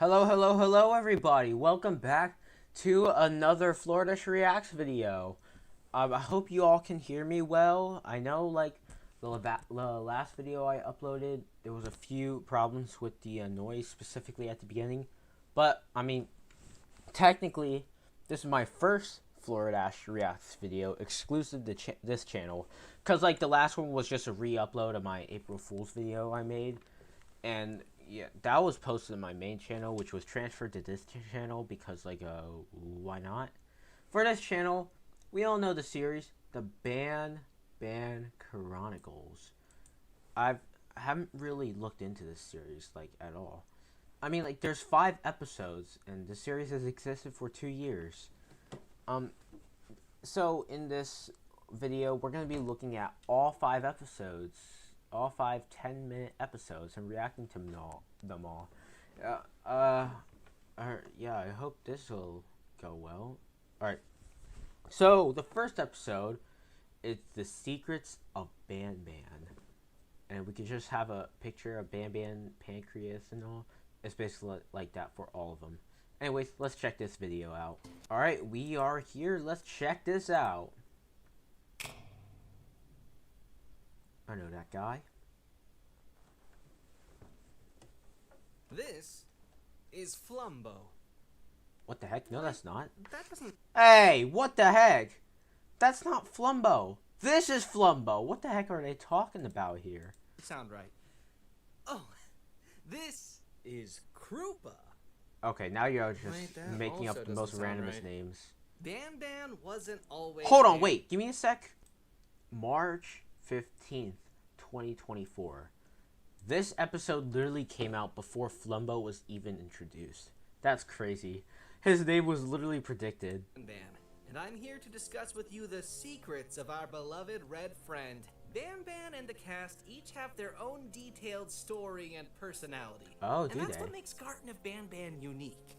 Hello, hello, hello, everybody. Welcome back to another Florida Reacts video. I hope you all can hear me well. I know, like, the last video I uploaded, there was a few problems with the noise, specifically at the beginning. But, I mean, technically, this is my first Florida Reacts video exclusive to this channel. Because, like, the last one was just a re-upload of my April Fool's video I made. And yeah, that was posted on my main channel, which was transferred to this channel because, like, why not? For this channel, we all know the series, the Banban Chronicles. I haven't really looked into this series, like, at all. I mean, like, there's 5 episodes, and the series has existed for 2 years. So in this video, we're going to be looking at all 5 episodes. All 5 10-minute episodes and reacting to them all. Yeah, I hope this will go well. Alright. So, the first episode is The Secrets of Banban. And we can just have a picture of Banban, Pancreas, and all. It's basically like that for all of them. Anyways, let's check this video out. Alright, we are here. Let's check this out. I know that guy. This is Flumbo. What the heck? No, that's not. That doesn't... Hey, what the heck? That's not Flumbo. This is Flumbo. What the heck are they talking about here? sound right. Oh, this is Krupa. Okay, now you're just making up the most randomest names. Banban wasn't always... Hold on, wait. Give me a sec. March 15th, 2024. This episode literally came out before Flumbo was even introduced. That's crazy. His name was literally predicted. Banban, and I'm here to discuss with you the secrets of our beloved red friend. Banban and the cast each have their own detailed story and personality. Oh, do they? And that's what makes Garten of Banban unique.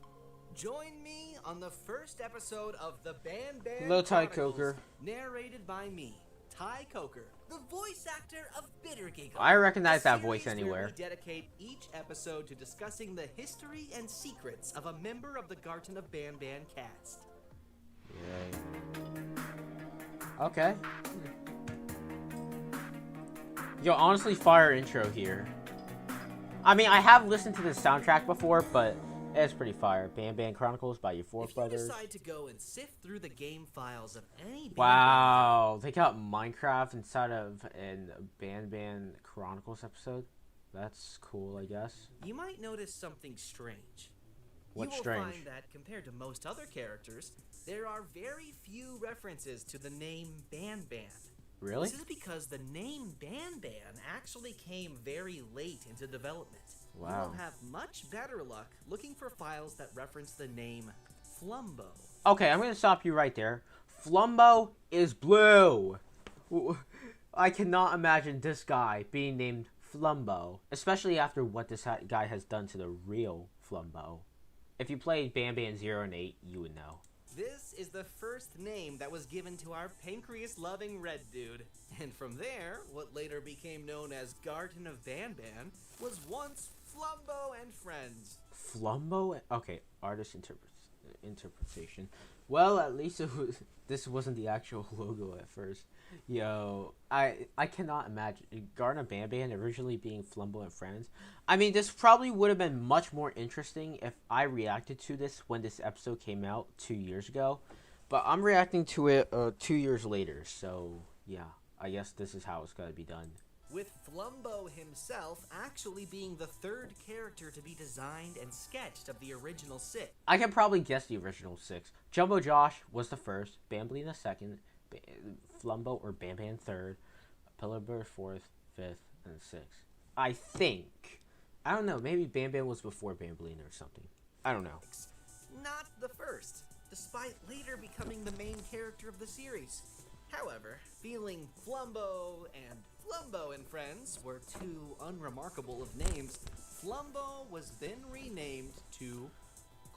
Join me on the first episode of the Banban Hello, Ty Chronicles, Coker. narrated by me, Ty Coker, the voice actor of Bitter Giggle. I recognize that voice anywhere. We dedicate each episode to discussing the history and secrets of a member of the Garten of Banban cast. Yay. Okay. Yo, honestly, fire intro here. I mean, I have listened to this soundtrack before, but it's pretty fire. Banban Chronicles by your four brothers. If you decide to go and sift through the game files of any wow, they got Minecraft inside of a Banban Chronicles episode. That's cool, I guess. You might notice something strange. What's strange? strange? You will find that compared to most other characters, there are very few references to the name Banban. Really? This is because the name Banban actually came very late into development. Wow. You will have much better luck looking for files that reference the name Flumbo. Okay, I'm gonna stop you right there. Flumbo is blue. I cannot imagine this guy being named Flumbo, especially after what this guy has done to the real Flumbo. If you played Banban 0 and 8, you would know. This is the first name that was given to our pancreas-loving red dude. And from there, what later became known as Garten of Banban was once Flumbo and Friends. Flumbo? Okay, artist interpretation. Well, at least this wasn't the actual logo at first. Yo, I cannot imagine Garten of Banban originally being Flumbo and Friends. I mean, this probably would have been much more interesting if I reacted to this when this episode came out 2 years ago. But I'm reacting to it 2 years later, so yeah, I guess this is how it's gotta be done. With Flumbo himself actually being the third character to be designed and sketched of the original 6. I can probably guess the original 6. Jumbo Josh was the first, Bambley the second, Flumbo or Banban third, Pillar Bear 4th, 5th, and 6th. I think. I don't know, maybe Banban was before Bambley or something. I don't know. Not the first, despite later becoming the main character of the series. However, feeling Flumbo and Friends were too unremarkable of names, Flumbo was then renamed to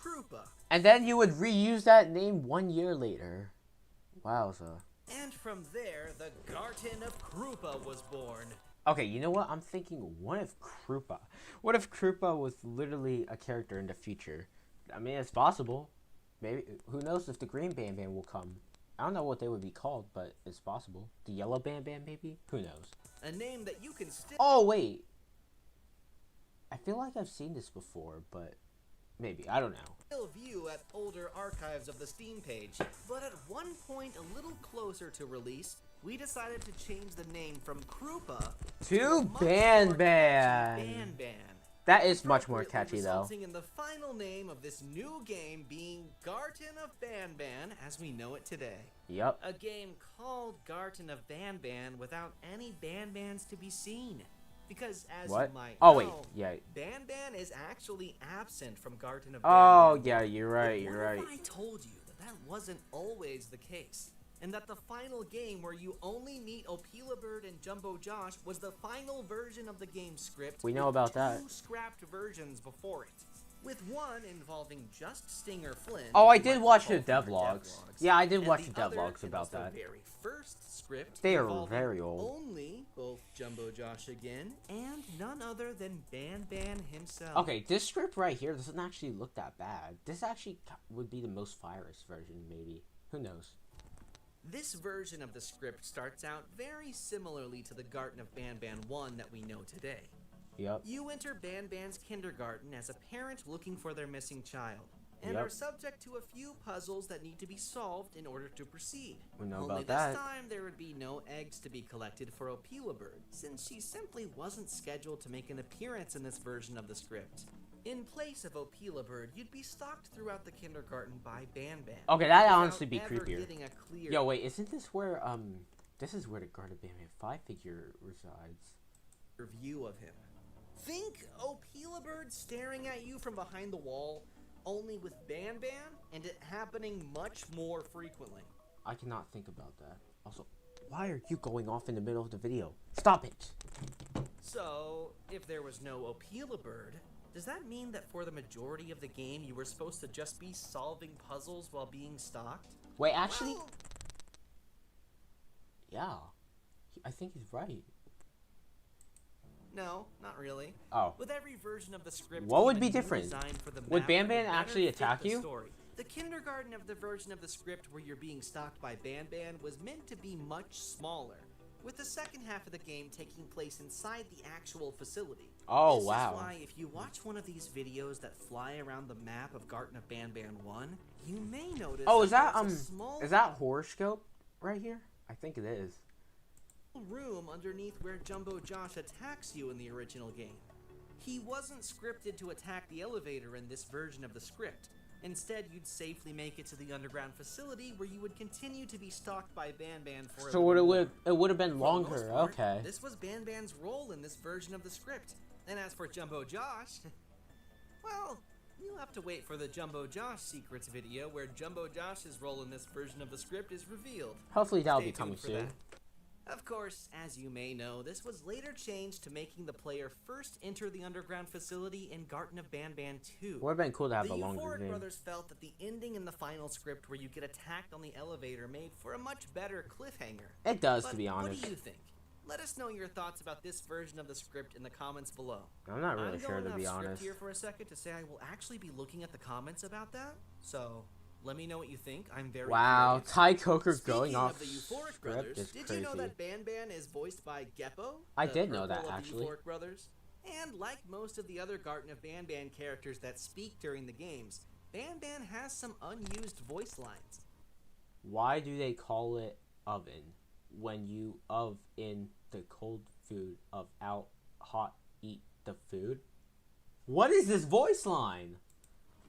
Krupa. And then you would reuse that name 1 year later. Wowza. And from there, the Garten of Krupa was born. Okay, you know what? I'm thinking, what if Krupa? What if Krupa was literally a character in the future? I mean, it's possible. Maybe, who knows if the green Banban will come? I don't know what they would be called, but it's possible. The yellow Banban, maybe? Who knows? A name that you can still Oh, wait. I feel like I've seen this before, but maybe. I don't know. view at older archives of the Steam page. But at one point a little closer to release, we decided to change the name from Krupa To Banban. Banban. That is much more catchy, though. Resulting in the final name of this new game being Garten of Banban as we know it today. Yep. A game called Garten of Banban without any Banbans to be seen. Because as What? you might Oh, know, wait. Yeah. Banban is actually absent from Garten of Oh, Banban. yeah, you're right, you're What right. if I told you that that wasn't always the case? And that the final game where you only meet Opila Bird and Jumbo Josh was the final version of the game script. We know with about that. two scrapped versions before it. With one involving just Stinger Flynn. Oh, I who did might watch the recall from our devlogs. devlogs, Yeah, I did and watch the the other devlogs in about the that. very first script They are involving very old. only both Jumbo Josh again and none other than Banban himself. Okay, this script right here doesn't actually look that bad. This actually would be the most virus version, maybe. Who knows? This version of the script starts out very similarly to the Garten of Banban 1 that we know today. Yep. You enter Banban's kindergarten as a parent looking for their missing child, and Yep. are subject to a few puzzles that need to be solved in order to proceed. We know Only about that. this time there would be no eggs to be collected for Opila Bird, since she simply wasn't scheduled to make an appearance in this version of the script. In place of Opila Bird, you'd be stalked throughout the kindergarten by Banban. Okay, that'd without honestly be ever creepier. getting a clear Yo, wait, isn't this where, this is where the Garden of Banban 5 figure resides? view of him. Think Opila Bird staring at you from behind the wall, only with Banban, and it happening much more frequently. I cannot think about that. Also, why are you going off in the middle of the video? Stop it! So, if there was no Opila Bird, does that mean that for the majority of the game you were supposed to just be solving puzzles while being stalked? Wait, actually, Well, yeah. I think he's right. no, not really. Oh. With every version of the script, What would even be different? designed for the Would map that Banban better actually fit attack the you? story. The kindergarten of the version of the script where you're being stalked by Banban was meant to be much smaller, with the second half of the game taking place inside the actual facility. Oh, This wow. is why if you watch one of these videos that fly around the map of Garten of Banban 1, you may notice Oh, is that, there's a small is that horoscope right here? I think it is. room underneath where Jumbo Josh attacks you in the original game. He wasn't scripted to attack the elevator in this version of the script. Instead, you'd safely make it to the underground facility where you would continue to be stalked by Banban for So a it would have been For the longer, most part, okay. This was Banban's role in this version of the script. And as for Jumbo Josh, well, you'll have to wait for the Jumbo Josh Secrets video where Jumbo Josh's role in this version of the script is revealed. Hopefully that'll Stay be coming tuned for soon. that. Of course, as you may know, this was later changed to making the player first enter the underground facility in Garten of Banban 2. Would have been cool to have The a longer Euphoric game. brothers felt that the ending in the final script where you get attacked on the elevator made for a much better cliffhanger. It does, But to be honest. what do you think? Let us know your thoughts about this version of the script in the comments below. I'm not really I'm sure, going to be off script honest. here for a second to say I will actually be looking at the comments about that. So let me know what you think. I'm very Wow, curious. Ty Coker Speaking going off of the Euphoric script brothers, is did crazy. you know that Banban is voiced by Geppo? I the did know purple that, of actually. The Euphoric brothers. And like most of the other Garten of Banban characters that speak during the games, Banban has some unused voice lines. Why do they call it oven when you in the cold food of out hot eat the food? What is this voice line?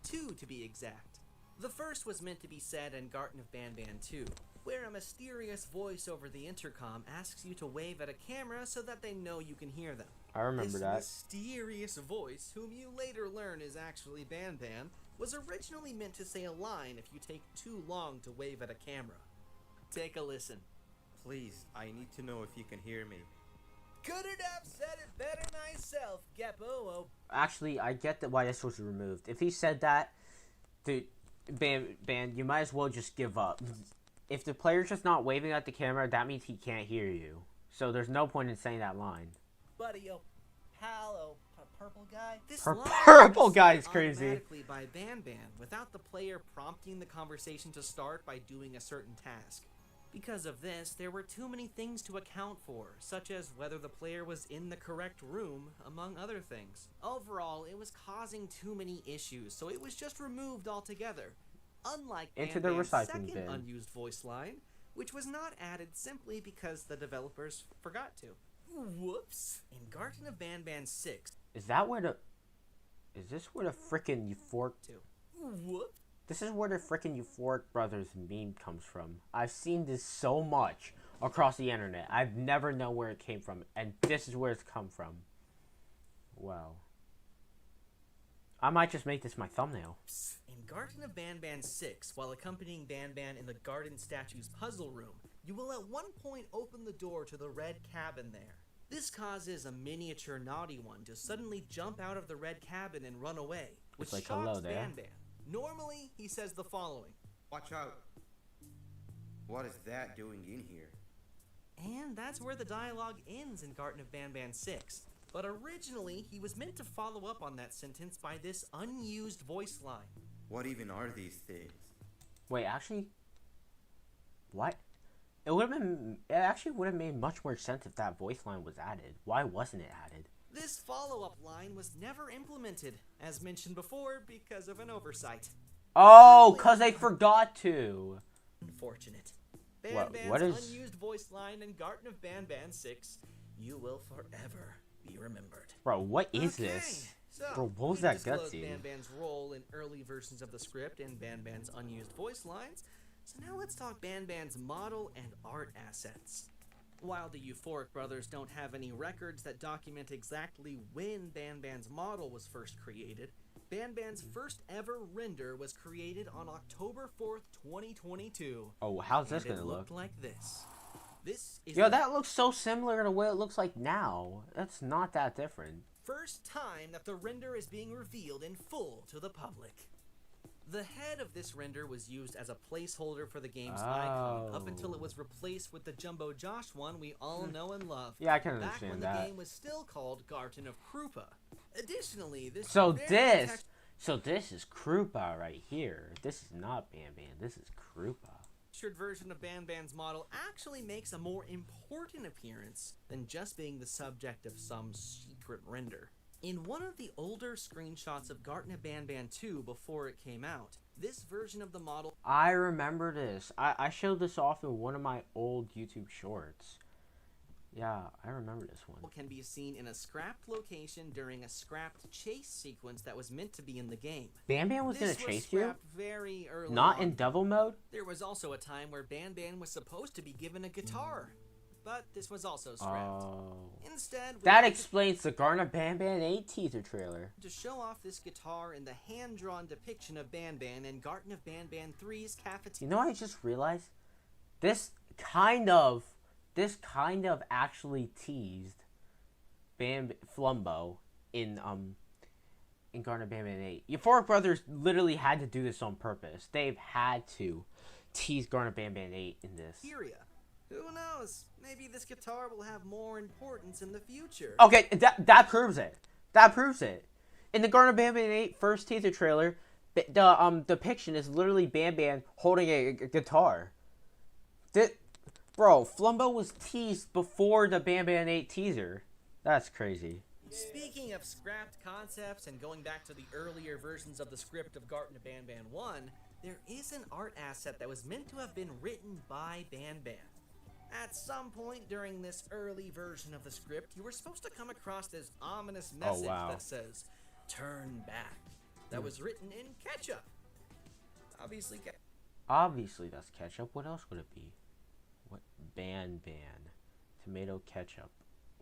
2 to be exact. The first was meant to be said in Garten of Banban 2, where a mysterious voice over the intercom asks you to wave at a camera so that they know you can hear them. I remember This that. mysterious voice, whom you later learn is actually Banban, was originally meant to say a line if you take too long to wave at a camera. Take a listen. Please, I need to know if you can hear me. Couldn't have said it better myself, Geppo. Oh, Actually, I get that why this was removed. If he said that, the band, you might as well just give up. If the player's just not waving at the camera, that means he can't hear you. So there's no point in saying that line. buddy, oh pal, oh purple guy. This Purple line guy was is said crazy. automatically by Banban without the player prompting the conversation to start by doing a certain task. Because of this, there were too many things to account for, such as whether the player was in the correct room, among other things. Overall, it was causing too many issues, so it was just removed altogether. Unlike Into the Banban's recycling second bin. unused voice line, which was not added simply because the developers forgot to. Whoops. In Garden of Banban 6, Is this where the frickin' euphoric... whoops. This is where the frickin' Euphoric Brothers meme comes from. I've seen this so much across the internet. I've never known where it came from, and this is where it's come from. Wow. I might just make this my thumbnail. In Garden of Banban 6, while accompanying Banban in the Garden Statue's puzzle room, you will at one point open the door to the red cabin there. This causes a miniature naughty one to suddenly jump out of the red cabin and run away, which It's like, shocks hello there. Banban. Normally, he says the following. Watch out. What is that doing in here? And that's where the dialogue ends in Garden of Banban 6. But originally, he was meant to follow up on that sentence by this unused voice line. What even are these things? Wait, actually... What? It actually would have made much more sense if that voice line was added. Why wasn't it added? This follow-up line was never implemented, as mentioned before, because of an oversight. Oh, because they forgot to. Unfortunate. What Banban's is... unused voice line in Garden of Banban 6, you will forever be remembered. Bro, what is this? So, Bro, what was we that disclosed cutscene? Banban's role in early versions of the script and Banban's unused voice lines, so now let's talk Banban's model and art assets. While the Euphoric Brothers don't have any records that document exactly when Banban's model was first created, Banban's first ever render was created on October 4th, 2022. Oh, how's this and gonna it look? looked like this. This is Yo, the that looks so similar to the way it looks like now. That's not that different. first time that the render is being revealed in full to the public. The head of this render was used as a placeholder for the game's icon up until it was replaced with the Jumbo Josh one we all know and love. Yeah, I can back understand when that. the game was still called Garden of Krupa. Additionally, this So very this is Krupa right here. This is not Banban. This is Krupa. textured version of Banban's model actually makes a more important appearance than just being the subject of some secret render. In one of the older screenshots of Garden of Banban 2 before it came out, this version of the model I remember this. I showed this off in one of my old YouTube shorts. Yeah, I remember this one. can be seen in a scrapped location during a scrapped chase sequence that was meant to be in the game. Banban was gonna This chase you? scrapped very early Not on. in devil mode? There was also a time where Banban was supposed to be given a guitar, but this was also scrapped. Oh. Instead, we That wanted explains the Garden of Banban 8 teaser trailer. to show off this guitar in the hand-drawn depiction of Banban in Garden of Banban 3's You cafeteria. know what I just realized? This kind of actually teased Flumbo in Garden of Banban 8. Euphoric Brothers literally had to do this on purpose. They've had to tease Garden of Banban 8 in this. Who knows? Maybe this guitar will have more importance in the future. Okay, that proves it. That proves it. In the Garden of Banban 8 first teaser trailer, the depiction is literally Banban holding a guitar. Bro, Flumbo was teased before the Banban 8 teaser. That's crazy. Speaking of scrapped concepts and going back to the earlier versions of the script of Garden of Banban 1, there is an art asset that was meant to have been written by Banban. At some point during this early version of the script, you were supposed to come across this ominous message that says, "Turn back." That was written in ketchup. Obviously, that's ketchup. What else would it be? What? Banban. Tomato ketchup.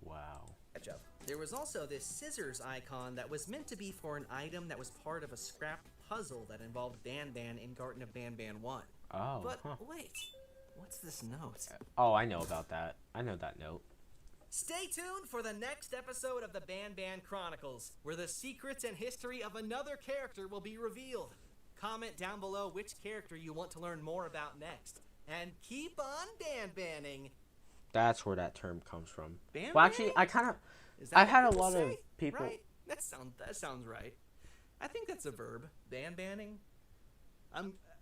Wow. Ketchup. There was also this scissors icon that was meant to be for an item that was part of a scrapped puzzle that involved Banban in Garden of Banban 1. Oh. But wait, what's this note? Oh, I know about that. I know that note. Stay tuned for the next episode of the Banban Chronicles, where the secrets and history of another character will be revealed. Comment down below which character you want to learn more about next. And keep on Banbanning. That's where that term comes from. Banban? Well, actually, I kind of... Is that I've what had a people lot of say? people... Right? That sounds right. I think that's a verb. Banbanning.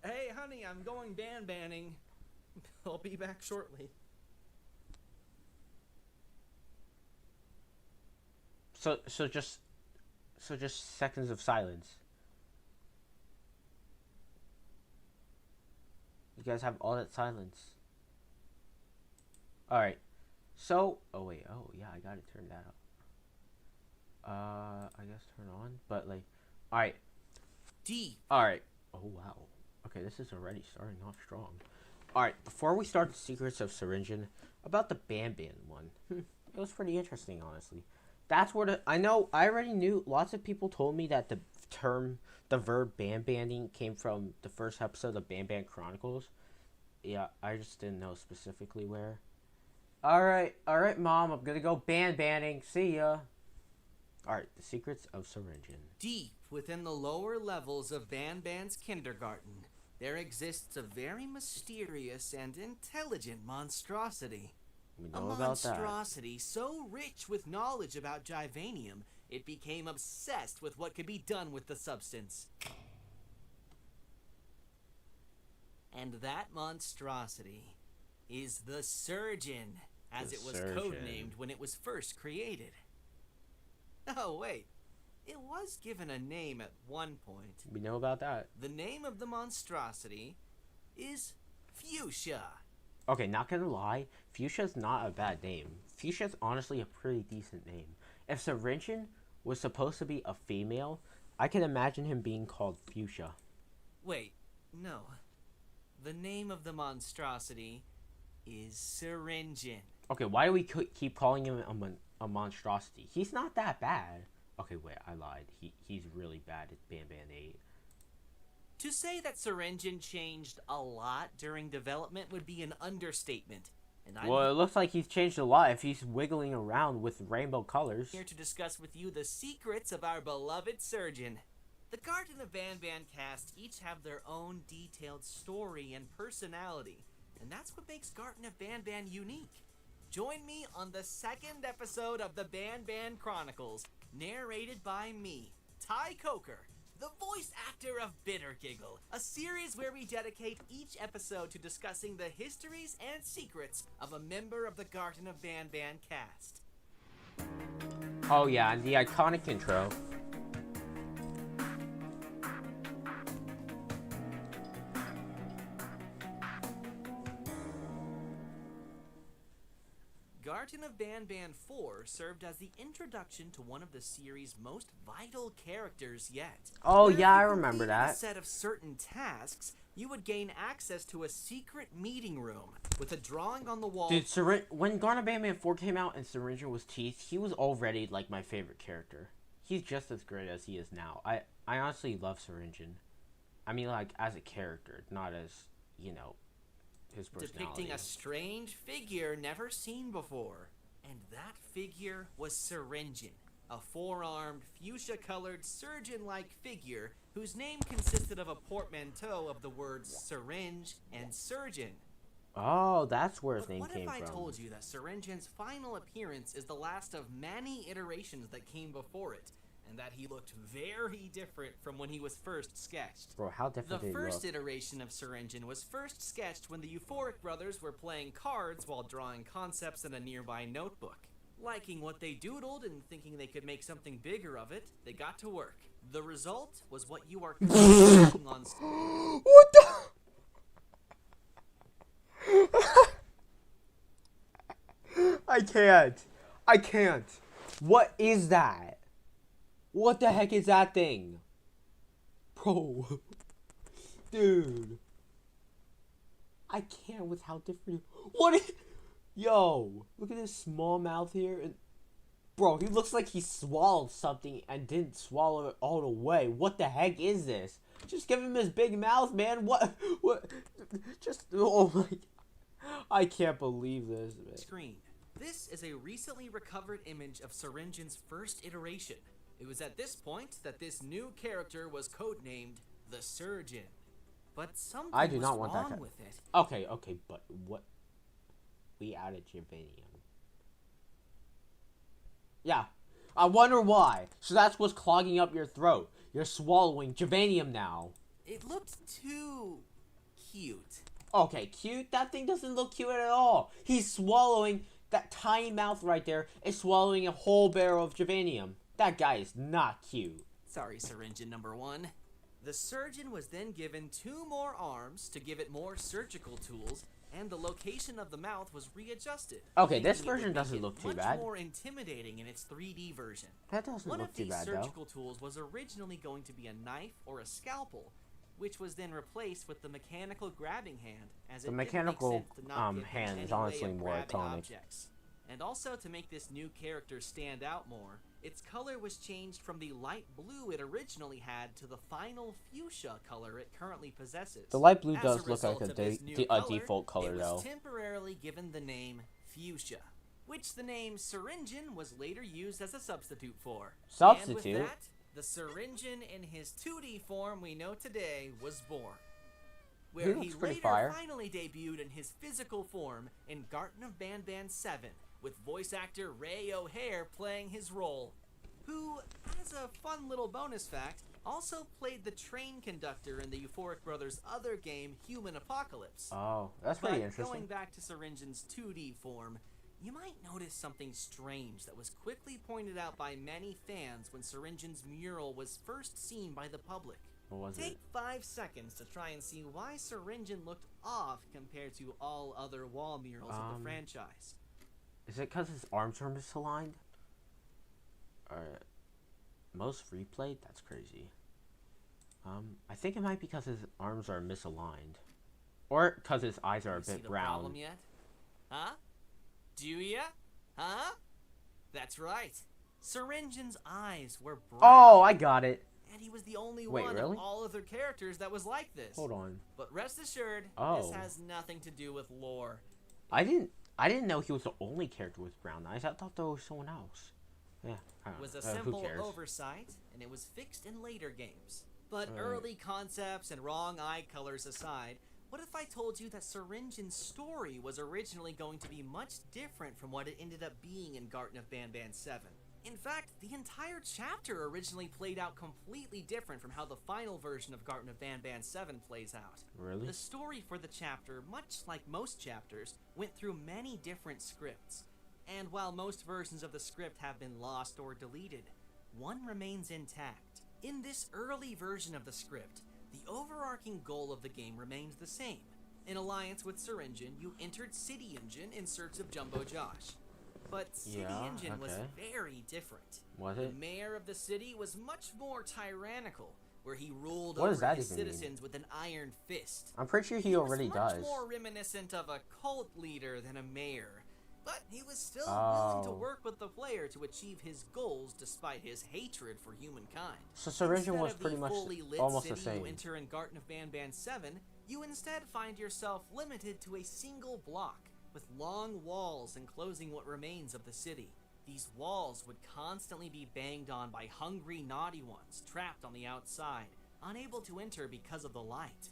Hey, honey, I'm going banbanning. I'll be back shortly. So just seconds of silence. You guys have all that silence. All right. So, oh wait, oh yeah, I gotta turn that up. I guess turn on, but like, all right, D. all right. Oh wow. Okay, this is already starting off strong. All right, before we start the secrets of Syringin, about the Banban one, it was pretty interesting, honestly. That's where I know. I already knew. Lots of people told me that the verb Banbanning came from the first episode of Banban Chronicles. Yeah, I just didn't know specifically where. All right, Mom. I'm gonna go Banbanning. See ya. All right, the secrets of Syringin. Deep within the lower levels of Banban's kindergarten, there exists a very mysterious and intelligent monstrosity. We A know about that. monstrosity so rich with knowledge about Givanium, it became obsessed with what could be done with the substance. And that monstrosity is the Surgeon, as The it was Surgeon. codenamed when it was first created. Oh, wait. It was given a name at one point. We know about that. The name of the monstrosity is Fuchsia. Okay, not gonna lie, Fuchsia's not a bad name. Fuchsia's honestly a pretty decent name. If Syringin was supposed to be a female, I can imagine him being called Fuchsia. Wait, no. The name of the monstrosity is Syringin. Okay, why do we keep calling him a monstrosity? He's not that bad. Okay, wait, I lied. He's really bad at Banban 8. To say that Syringin changed a lot during development would be an understatement. And I'm Well, it looks like he's changed a lot if he's wiggling around with rainbow colors. here to discuss with you the secrets of our beloved Surgeon. The Garden of Banban cast each have their own detailed story and personality, and that's what makes Garden of Banban unique. Join me on the second episode of the Banban Chronicles, narrated by me, Ty Coker, the voice actor of Bitter Giggle, a series where we dedicate each episode to discussing the histories and secrets of a member of the Garden of Banban cast. Oh yeah, and the iconic intro. Garden of Banban 4 served as the introduction to one of the series' most vital characters yet. Oh Where if yeah, I you remember completed that. A set of certain tasks, you would gain access to a secret meeting room with a drawing on the wall. Dude, when Garden of Banban 4 came out and Syringin was teased, he was already like my favorite character. He's just as great as he is now. I honestly love Syringin. I mean, like, as a character, not as, you know, his personality. Depicting a strange figure never seen before. And that figure was Syringin, a four-armed, fuchsia-colored, surgeon-like figure whose name consisted of a portmanteau of the words syringe and surgeon. Oh, that's where his But name what came if I from. told you that Syringin's final appearance is the last of many iterations that came before it, and that he looked very different from when he was first sketched? Bro, how different The did he first look? iteration of Syringin was first sketched when the Euphoric brothers were playing cards while drawing concepts in a nearby notebook. Liking what they doodled and thinking they could make something bigger of it, they got to work. The result was what you are currently seeing on What the? I can't. What is that? What the heck is that thing? Bro. Dude. I can't with how different. What is. Yo. Look at this small mouth here. And, bro, he looks like he swallowed something and didn't swallow it all the way. What the heck is this? Just give him his big mouth, man. What? Just. Oh my. I can't believe this, man. screen. This is a recently recovered image of Syringin's first iteration. It was at this point that this new character was codenamed the Surgeon. But something I do was not want that wrong guy. with it. Okay, but what? we added Javanium. Yeah. I wonder why. So that's what's clogging up your throat. You're swallowing Javanium now. It looked too cute. Okay, cute? That thing doesn't look cute at all. He's swallowing, that tiny mouth right there is swallowing a whole barrel of Javanium. That guy is not cute. Sorry, Syringin number 1. The surgeon was then given 2 more arms to give it more surgical tools, and the location of the mouth was readjusted. Okay, this making it would version make doesn't it look too much bad. more intimidating in its 3D version. That doesn't One look of too these bad, though. surgical tools was originally going to be a knife or a scalpel, which was then replaced with the mechanical grabbing hand, as The it mechanical didn't make sense to not give hand any is way honestly of more grabbing iconic. objects. And also to make this new character stand out more, its color was changed from the light blue it originally had to the final fuchsia color it currently possesses. The light blue As does a look like result of this new a color, default color, it was though. temporarily given the name fuchsia, which the name Syringin was later used as a substitute for. Substitute? And with that, the Syringin in his 2D form we know today was born, where he looks pretty later fire. finally debuted in his physical form in Garten of Banban 7, with voice actor Ray O'Hare playing his role, who, as a fun little bonus fact, also played the train conductor in the Euphoric Brothers' other game, Human Apocalypse. Oh, that's pretty But interesting. going back to Syringin's 2D form, you might notice something strange that was quickly pointed out by many fans when Syringin's mural was first seen by the public. What was Take it? 5 seconds to try and see why Syringin looked off compared to all other wall murals of the franchise. Is it because his arms are misaligned? Most replayed? That's crazy. I think it might be because his arms are misaligned. Or because his eyes are a You see bit the round. problem yet? Huh? Do ya? Huh? That's right. Syringin's eyes were brown. Oh, I got it. And he was the only Wait, one really? of all other characters that was like this. Hold on. But rest assured, Oh. this has nothing to do with lore. I didn't know he was the only character with brown eyes. I thought there was someone else. Yeah. It was a who simple cares? oversight, and it was fixed in later games. But early concepts and wrong eye colors aside, what if I told you that Syringin's story was originally going to be much different from what it ended up being in Garten of Banban 7? In fact, the entire chapter originally played out completely different from how the final version of Garten of Banban 7 plays out. Really? The story for the chapter, much like most chapters, went through many different scripts. And while most versions of the script have been lost or deleted, one remains intact. In this early version of the script, the overarching goal of the game remains the same. In alliance with Syringin, you entered City Engine in search of Jumbo Josh. But City Engine was very different. Was The it? mayor of the city was much more tyrannical, where he ruled What does over that his even mean? citizens with an iron fist. I'm pretty sure he already was much does. more reminiscent of a cult leader than a mayor. But he was still willing to work with the player to achieve his goals despite his hatred for humankind. So Syringin Instead was of the pretty much fully lit almost the city same. you enter in Garten of Banban 7, you instead find yourself limited to a single block, with long walls enclosing what remains of the city. These walls would constantly be banged on by hungry, naughty ones trapped on the outside, unable to enter because of the light.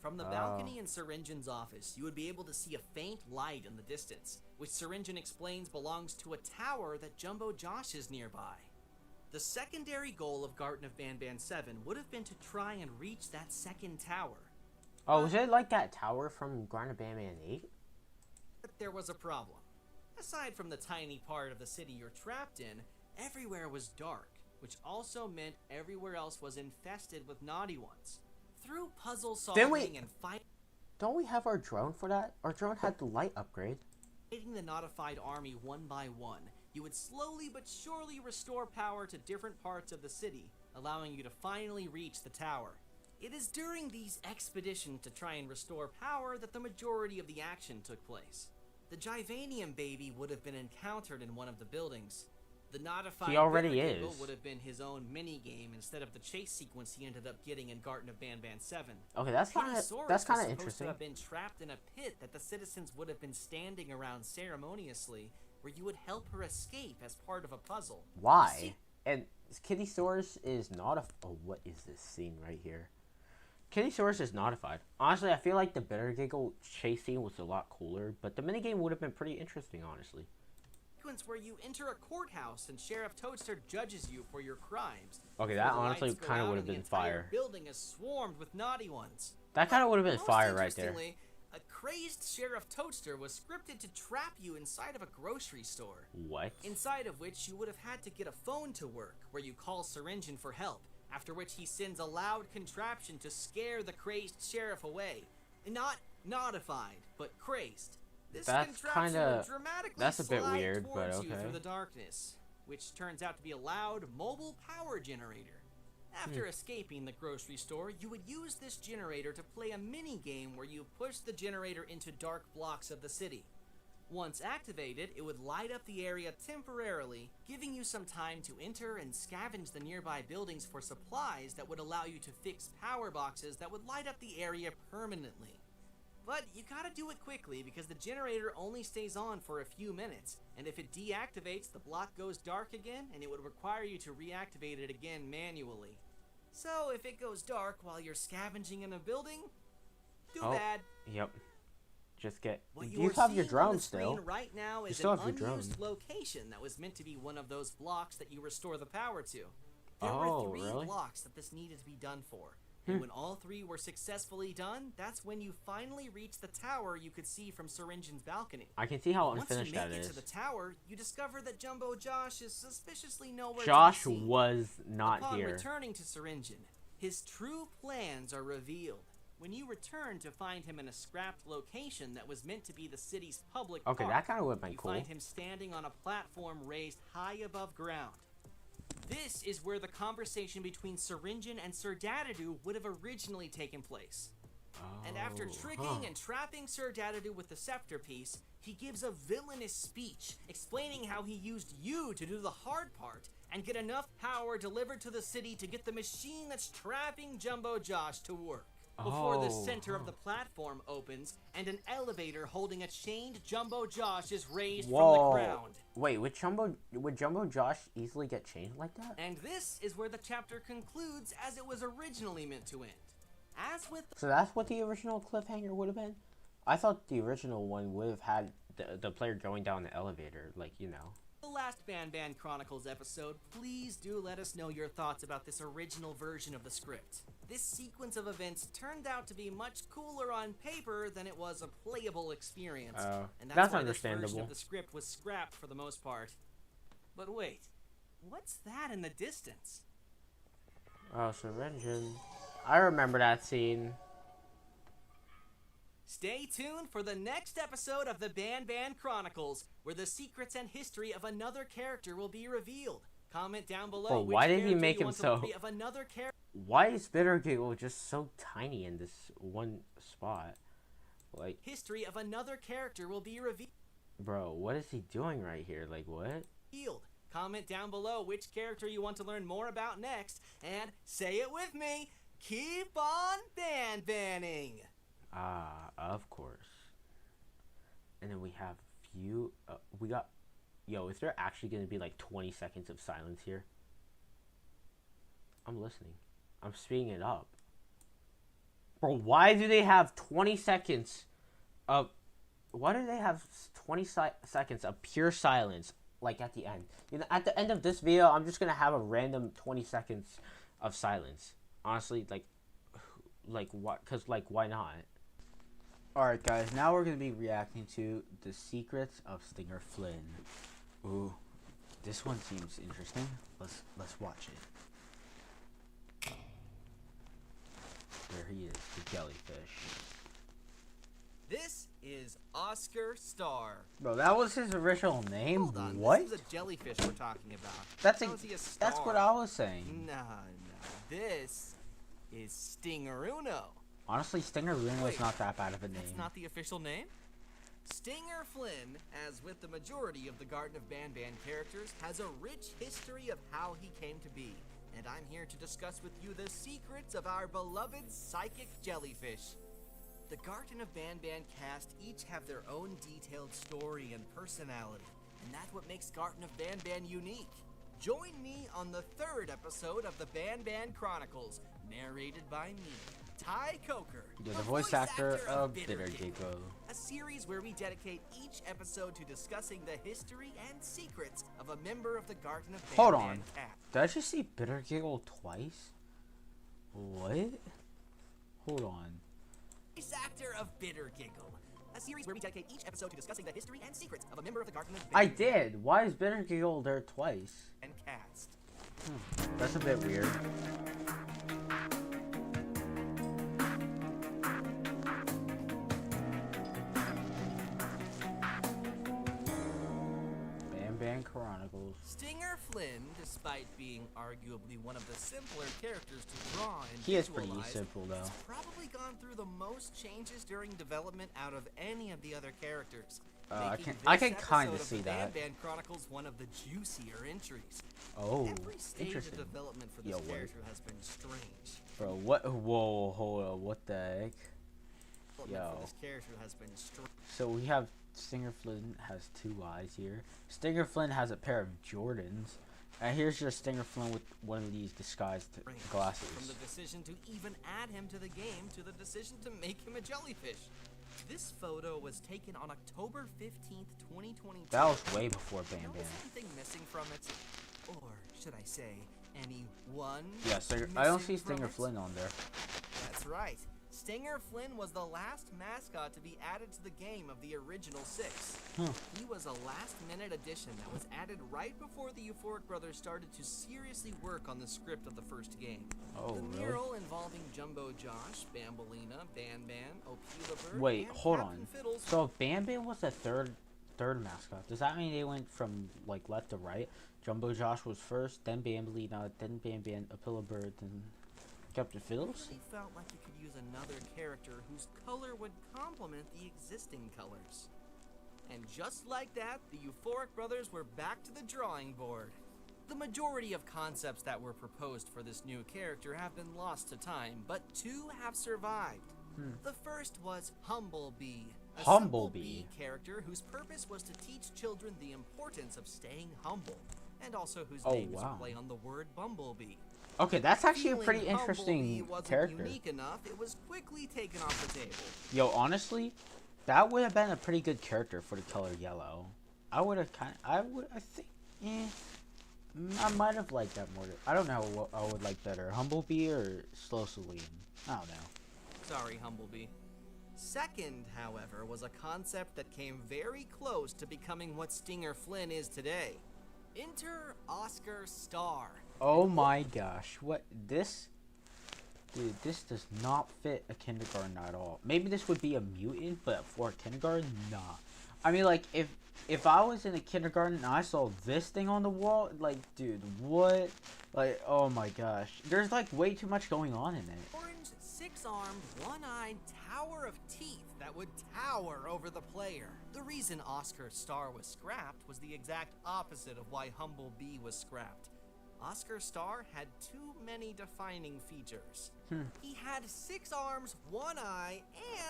From the balcony in Syringin's office, you would be able to see a faint light in the distance, which Syringin explains belongs to a tower that Jumbo Josh is nearby. The secondary goal of Garten of Banban 7 would have been to try and reach that second tower. Oh, was it like that tower from Garten of Banban 8? But there was a problem. Aside from the tiny part of the city you're trapped in, everywhere was dark, which also meant everywhere else was infested with naughty ones. Through puzzle solving and fighting Don't we have our drone for that? Our drone had the light upgrade. the notified army one by one, you would slowly but surely restore power to different parts of the city, allowing you to finally reach the tower. It is during these expeditions to try and restore power that the majority of the action took place. The Givanium baby would have been encountered in one of the buildings. The notified He already Bittergiggle is. would have been his own mini-game instead of the chase sequence he ended up getting in Garten of Banban 7. Okay, that's kind Kitty of Saurus that's kind was of supposed interesting. to have been trapped in a pit that the citizens would have been standing around ceremoniously, where you would help her escape as part of a puzzle. Why? And Kitty Saurus is not a. Oh, what is this scene right here? Kennysaurus is modified. Honestly, I feel like the Bitter Giggle chase scene was a lot cooler, but the minigame would have been pretty interesting, honestly. Where you enter a courthouse and Sheriff Toadster judges you for your crimes. Okay, Before that the honestly lights go kind of out would and have the been entire fire. Building is swarmed with naughty ones. That kind of would have been Most fire right there. interestingly, a crazed Sheriff Toadster was scripted to trap you inside of a grocery store. What? Inside of which you would have had to get a phone to work, where you call Syringin for help, after which he sends a loud contraption to scare the crazed sheriff away. Not modified, but crazed. This That's contraption kinda- would dramatically that's a bit slide weird, but towards you okay. through the darkness, which turns out to be a loud mobile power generator. After escaping the grocery store, you would use this generator to play a mini game where you push the generator into dark blocks of the city. Once activated, it would light up the area temporarily, giving you some time to enter and scavenge the nearby buildings for supplies that would allow you to fix power boxes that would light up the area permanently. But you gotta do it quickly because the generator only stays on for a few minutes, and if it deactivates, the block goes dark again and it would require you to reactivate it again manually. So if it goes dark while you're scavenging in a building, too bad. Yep. Just get. What You have your seeing on drone the still. screen right now is still an have your drone. unused location that was meant to be one of those blocks that you restore the power to. There Oh, were 3 really? blocks that this needed to be done for. And when all 3 were successfully done, that's when you finally reach the tower you could see from Syringin's balcony. I can see how Once you unfinished make that it is. to the tower, you discover that Jumbo Josh is suspiciously nowhere Josh to be seen. was not Upon here. returning to Syringin, his true plans are revealed. When you return to find him in a scrapped location that was meant to be the city's public Okay, park, that kind of would have been you cool. find him standing on a platform raised high above ground. This is where the conversation between Syringin and Sir Dadadoo would have originally taken place. And after tricking and trapping Sir Dadadoo with the scepter piece, he gives a villainous speech explaining how he used you to do the hard part and get enough power delivered to the city to get the machine that's trapping Jumbo Josh to work. Before the center of the platform opens and an elevator holding a chained Jumbo Josh is raised from the ground. Wait, would Jumbo Josh easily get chained like that? And this is where the chapter concludes as it was originally meant to end. As with So that's what the original cliffhanger would have been? I thought the original one would have had the player going down the elevator, like, you know. the last Banban Chronicles episode, please do let us know your thoughts about this original version of the script. This sequence of events turned out to be much cooler on paper than it was a playable experience. And that's why understandable. This version of the script was scrapped for the most part. But wait, what's that in the distance? Oh, Syringin. I remember that scene. Stay tuned for the next episode of the Banban Chronicles, where the secrets and history of another character will be revealed. Comment down below. Bro, which why did he character make you him want to so- be of another character. Why is Bitter Giggle just so tiny in this one spot? Like, History of another character will be revealed. bro, what is he doing right here? Like, what? Comment down below which character you want to learn more about next, and say it with me, keep on Banbanning! Ah, of course. And then we have few, we got, yo, is there actually going to be like 20 seconds of silence here? I'm listening. I'm speeding it up. Bro, why do they have 20 seconds of, why do they have 20 seconds of pure silence, like at the end? You know, at the end of this video, I'm just going to have a random 20 seconds of silence. Honestly, like what, because, like, why not? Alright guys, now we're going to be reacting to The Secrets of Stinger Flynn. Ooh, this one seems interesting. Let's watch it. There he is, the jellyfish. This is Oscar Starr. Bro, that was his original name? Hold on, What? this is a jellyfish we're talking about. That's How is he a star? that's what I was saying. No. This is Stingeruno. Honestly, Stingeruno Wait, is not that bad of a name. That's not the official name? Stinger Flynn, as with the majority of the Garden of Banban characters, has a rich history of how he came to be. And I'm here to discuss with you the secrets of our beloved psychic jellyfish. The Garden of Banban cast each have their own detailed story and personality, and that's what makes Garden of Banban unique. Join me on the 3rd episode of the Banban Chronicles, narrated by me. Ty Coker, You're the voice actor of Bitter Giggle. a series where we dedicate each episode to discussing the history and secrets of a member of the Garden of Banban Hold on. cat. Did I just see Bitter Giggle twice? What? Hold on. Voice actor of Bitter Giggle, a series where we dedicate each episode to discussing the history and secrets of a member of the Garden of Banban I did. Why is Bitter Giggle there twice? and cast. That's a bit weird. Banban Chronicles. Stinger Flynn, despite being arguably one of the simpler characters to draw and He is pretty visualize, simple though. has probably gone through the most changes during development out of any of the other characters. Making I this can kind of episode see the that. Banban Chronicles one of the juicier entries. Oh, Every stage interesting. of development for this Yo, what? character has been strange. Bro, what? Whoa, hold on. What the heck? Development Yo. for this character has been strange. So we have Stinger Flynn has 2 eyes here. Stinger Flynn has a pair of Jordans. And here's just Stinger Flynn with one of these disguised glasses. From the decision to even add him to the game to the decision to make him a jellyfish. This photo was taken on October 15th, 2022. That was way before Bam Notice Bam. anything missing from it? Or should I say, anyone? Yeah, I don't see missing from Stinger it? Flynn on there. That's right. Stinger Flynn was the last mascot to be added to the game of the original 6. He was a last-minute addition that was added right before the Euphoric Brothers started to seriously work on the script of the first game. Oh, the really? mural involving Jumbo Josh, Bambolina, Banban, Opila Wait, and hold Captain on. Fiddles. So if Bam Bam was the third mascot, does that mean they went from like left to right? Jumbo Josh was first, then Bambolina, then Bam Bam, Apilla Bird, then Captain Fiddles? Really felt like you could use another character whose color would complement the existing colors. And just like that, the Euphoric Brothers were back to the drawing board. The majority of concepts that were proposed for this new character have been lost to time, but 2 have survived. The first was Humblebee, a simple Humblebee? bee character whose purpose was to teach children the importance of staying humble, and also whose Oh, name is wow. a play on the word bumblebee. Okay, that's actually a Feeling pretty Humblebee interesting wasn't character. unique enough, it was quickly taken off the table. Yo, honestly, that would have been a pretty good character for the color yellow. I think, I might have liked that more. I don't know what I would like better, Humblebee or Slow Celine. I don't know. Sorry, Humblebee. Second, however, was a concept that came very close to becoming what Stinger Flynn is today. Enter Oscar Starr. Oh my gosh, what this? Dude, this does not fit a kindergarten at all. Maybe this would be a mutant, but for a kindergarten, nah. I mean, like, if I was in a kindergarten and I saw this thing on the wall, like, dude, what? Like, oh my gosh. There's, like, way too much going on in it. Orange, 6-armed, one-eyed tower of teeth that would tower over the player. The reason Oscar Starr was scrapped was the exact opposite of why Humblebee was scrapped. Oscar Starr had too many defining features. He had 6 arms, 1 eye,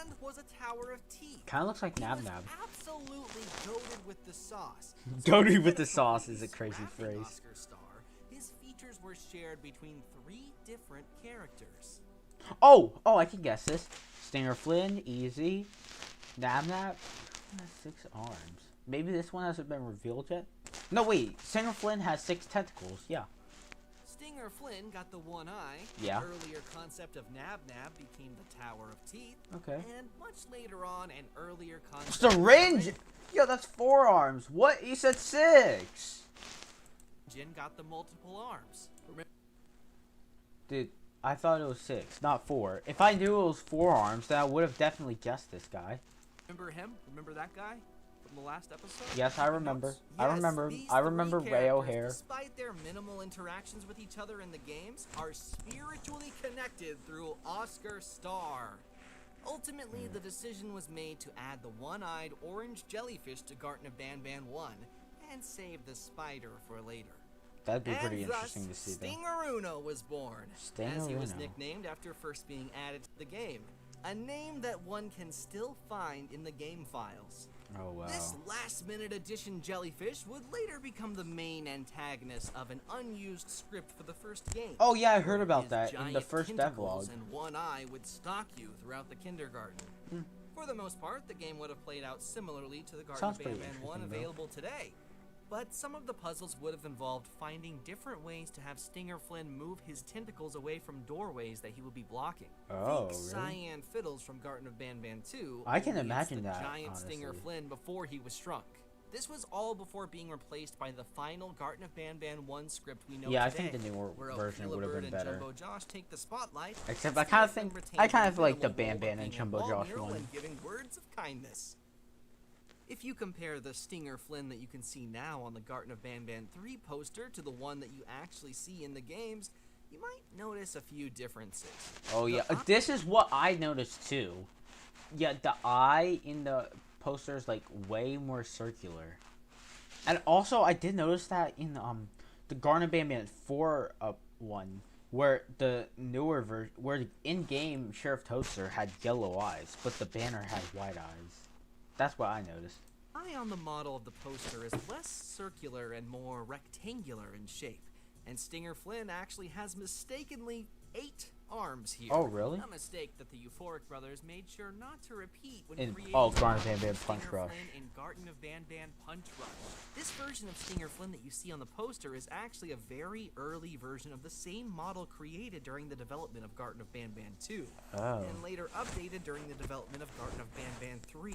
and was a tower of teeth. Kind of looks like He Nab was Nab. absolutely goated with the sauce. Goated with instead the of sauce is a completely crazy scrapping phrase. Oscar Starr, his features were shared between 3 different characters. Oh, I can guess this. Stinger Flynn, easy. Nab Nab has 6 arms. Maybe this one hasn't been revealed yet. No, wait. Stinger Flynn has 6 tentacles. Yeah. Stinger Flynn got the 1 eye. Yeah. The earlier concept of Nab Nab became the Tower of Teeth. Okay. And much later on, an earlier concept. Syringe. Yo, that's 4 arms. What? You said 6. Jin got the multiple arms. Dude, I thought it was 6, not 4. If I knew it was 4 arms, then I would have definitely guessed this guy. Remember him? Remember that guy from the last episode? Yes, I remember. I remember. These I remember 3 Ray characters, O'Hare. despite their minimal interactions with each other in the games, are spiritually connected through Oscar Starr. Ultimately, the decision was made to add the one-eyed orange jellyfish to Garten of Banban 1 and save the spider for later. That'd be pretty And interesting to thus, see, though. Stingeruno was born, as he was Stingeruno. nicknamed after first being added to the game. A name that one can still find in the game files. Oh wow. This last-minute addition jellyfish would later become the main antagonist of an unused script for the first game. Oh yeah, I heard where about his that in the giant first tentacles devlog. and one eye would stalk you throughout the kindergarten. Hmm. For the most part, the game would have played out similarly to the Garden Sounds of pretty Banban 1 interesting, though. available today. But some of the puzzles would have involved finding different ways to have Stinger Flynn move his tentacles away from doorways that he would be blocking. Oh, Think really? Cyan Fiddles from Garden of Banban 2. I can only it's imagine the that, giant Stinger honestly. Flynn before he was shrunk. This was all before being replaced by the final Garden of Banban 1 script we know Yeah, I today. think the newer where version Okila would have Bird been and better. Jumbo Josh take the spotlight. Except I Stinger kind of Flynn think retains I kind of the like the minimal role of Banban and being a Jumbo wall Josh mural one. and giving words of kindness. If you compare the Stinger Flynn that you can see now on the Garden of Banban 3 poster to the one that you actually see in the games, you might notice a few differences. Oh yeah, The this is what I noticed too. Yeah, the eye in the poster is like way more circular. And also, I did notice that in the Garden of Banban 4 one, where the newer version, where the in-game Sheriff Toaster had yellow eyes, but the banner had white eyes. That's what I noticed. Eye on the model of the poster is less circular and more rectangular in shape, and Stinger Flynn actually has mistakenly 8 arms here. Oh, really? A mistake that the Euphoric brothers made sure not to repeat when In creating Garden of the Banban Punch Stinger Rush. Flynn in Garden of Banban Punch Rush. This version of Stinger Flynn that you see on the poster is actually a very early version of the same model created during the development of Garden of Banban 2, Oh. and later updated during the development of Garden of Banban 3.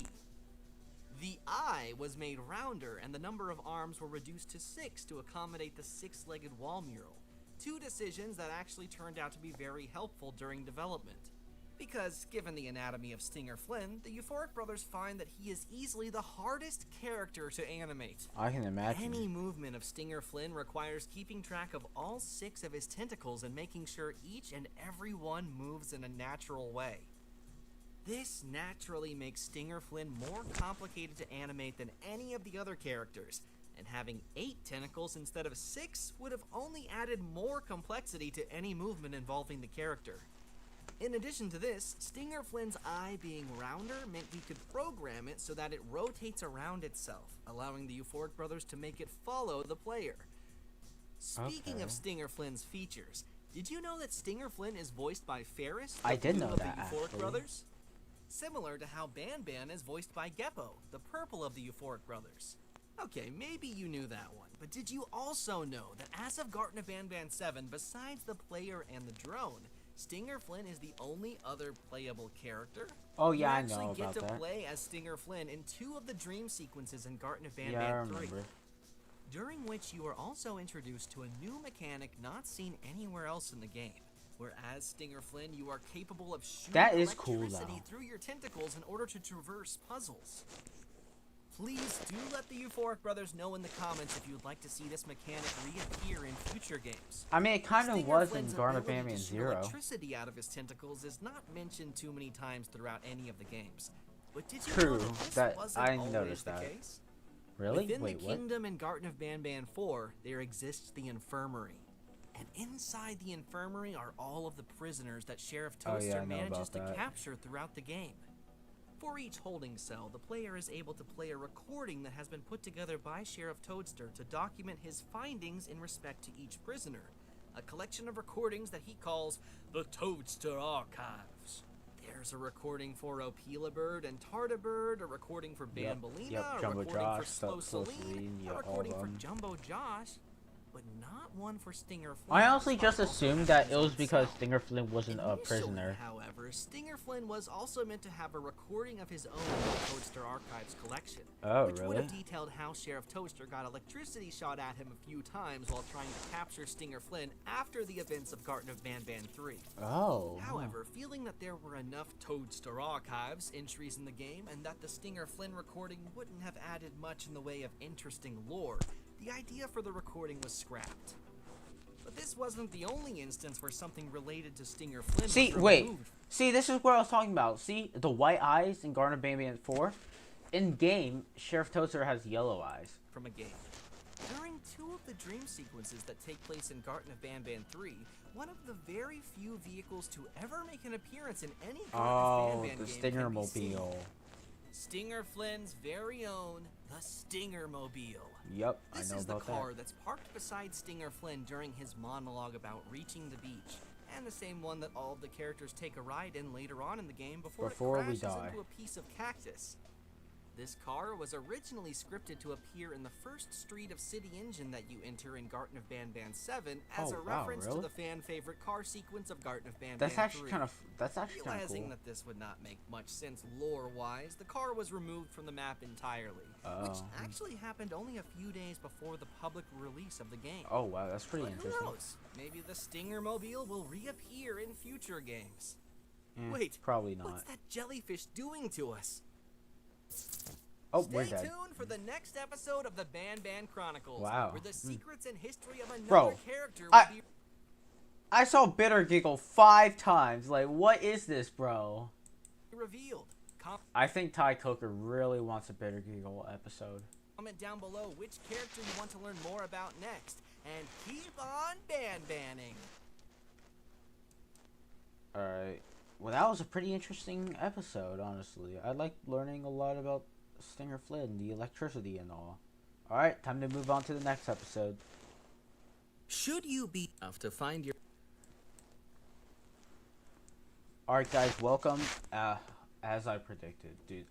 The eye was made rounder, and the number of arms were reduced to 6 to accommodate the 6-legged wall mural. 2 decisions that actually turned out to be very helpful during development. Because, given the anatomy of Stinger Flynn, the Euphoric brothers find that he is easily the hardest character to animate. I can imagine. Any movement of Stinger Flynn requires keeping track of all 6 of his tentacles and making sure each and every one moves in a natural way. This naturally makes Stinger Flynn more complicated to animate than any of the other characters, and having 8 tentacles instead of 6 would have only added more complexity to any movement involving the character. In addition to this, Stinger Flynn's eye being rounder meant we could program it so that it rotates around itself, allowing the Euphoric brothers to make it follow the player. Speaking Okay. of Stinger Flynn's features, did you know that Stinger Flynn is voiced by Ferris, the I did blue know of that, the Euphoric actually. brothers? Similar to how Banban is voiced by Geppo, the purple of the Euphoric brothers. Okay, maybe you knew that one, but did you also know that as of Garden of Banban 7, besides the player and the drone, Stinger Flynn is the only other playable character? Oh yeah, I You know actually about get to that. play as Stinger Flynn in 2 of the dream sequences in Garden of Banban Yeah, I 3. remember. During which you are also introduced to a new mechanic not seen anywhere else in the game. Whereas Stinger Flynn, you are capable of shooting That is cool, electricity though. through your tentacles in order to traverse puzzles. Please do let the Euphoric brothers know in the comments if you would like to see this mechanic reappear in future games. I mean, it kind of Stinger was in Flynn's Garden of ability Banban to shoot 0. electricity out of his tentacles is not mentioned too many times throughout any of the games. But did you True, know that this that- wasn't I always noticed the that. case? Really? Within Wait, the what? kingdom in Garden of Banban 4, there exists the infirmary. And inside the infirmary are all of the prisoners that Sheriff Oh, yeah, Toaster I know manages about to that. capture throughout the game. For each holding cell, the player is able to play a recording that has been put together by Sheriff Toadster to document his findings in respect to each prisoner. A collection of recordings that he calls the Toadster Archives. There's a recording for Okila Bird and Tardibird, a recording for Yep, Banbalina, yep, a Jumbo recording Josh, for Slow Slow Celine, Celine, yeah, a all of recording for them. Jumbo Josh, but not one for Stinger Flynn. I honestly just Also assumed has that his it was own because cell. Stinger Flynn wasn't a Initially, prisoner. however, Stinger Flynn was also meant to have a recording of his own in the Toadster Archives collection, Oh, which would really? have detailed how Sheriff Toaster got electricity shot at him a few times while trying to capture Stinger Flynn after the events of Garden of Banban 3. Oh. However, feeling that there were enough Toadster Archives entries in the game and that the Stinger Flynn recording wouldn't have added much in the way of interesting lore, the idea for the recording was scrapped. But this wasn't the only instance where something related to Stinger Flynn See, was wait. removed See, this is what I was talking about. See, the white eyes in Garden of Banban 4? In game, Sheriff Toaster has yellow eyes. from a game. During 2 of the dream sequences that take place in Garden of Banban 3, one of the very few vehicles to ever make an appearance in any Garden Oh, of Banban the game Stinger can be seen. Mobile. Stinger Flynn's very own, the Stinger-mobile. Yep, I This know is the about car that. that's parked beside Stinger Flynn during his monologue about reaching the beach, and the same one that all of the characters take a ride in later on in the game before We it crashes die. into a piece of cactus. This car was originally scripted to appear in the first street of City Engine that you enter in Garten of Banban 7 as Oh, a wow, reference really? to the fan-favorite car sequence of Garten of Banban That's actually 3. kind of Realizing cool. that this would not make much sense lore-wise, the car was removed from the map entirely, which Oh. actually happened only a few days before the public release of the game. Oh wow, that's pretty But who interesting. knows? Maybe the Stinger-mobile will reappear in future games. Wait, probably not. what's that jellyfish doing to us? Oh, Stay we're dead. tuned for the next episode of the Banban Chronicles, Wow. where the secrets and history of another Bro, character will I- be I saw Bitter Giggle 5 times. Like, what is this, bro? revealed. I think Ty Coker really wants a Bitter Giggle episode. Comment down below which character you want to learn more about next, and keep on Banbanning. Alright. Well, that was a pretty interesting episode, honestly. I like learning a lot about Stinger Flynn, the electricity and all. Alright, time to move on to the next episode. Should you be enough to find your Alright, guys, welcome. As I predicted, dude.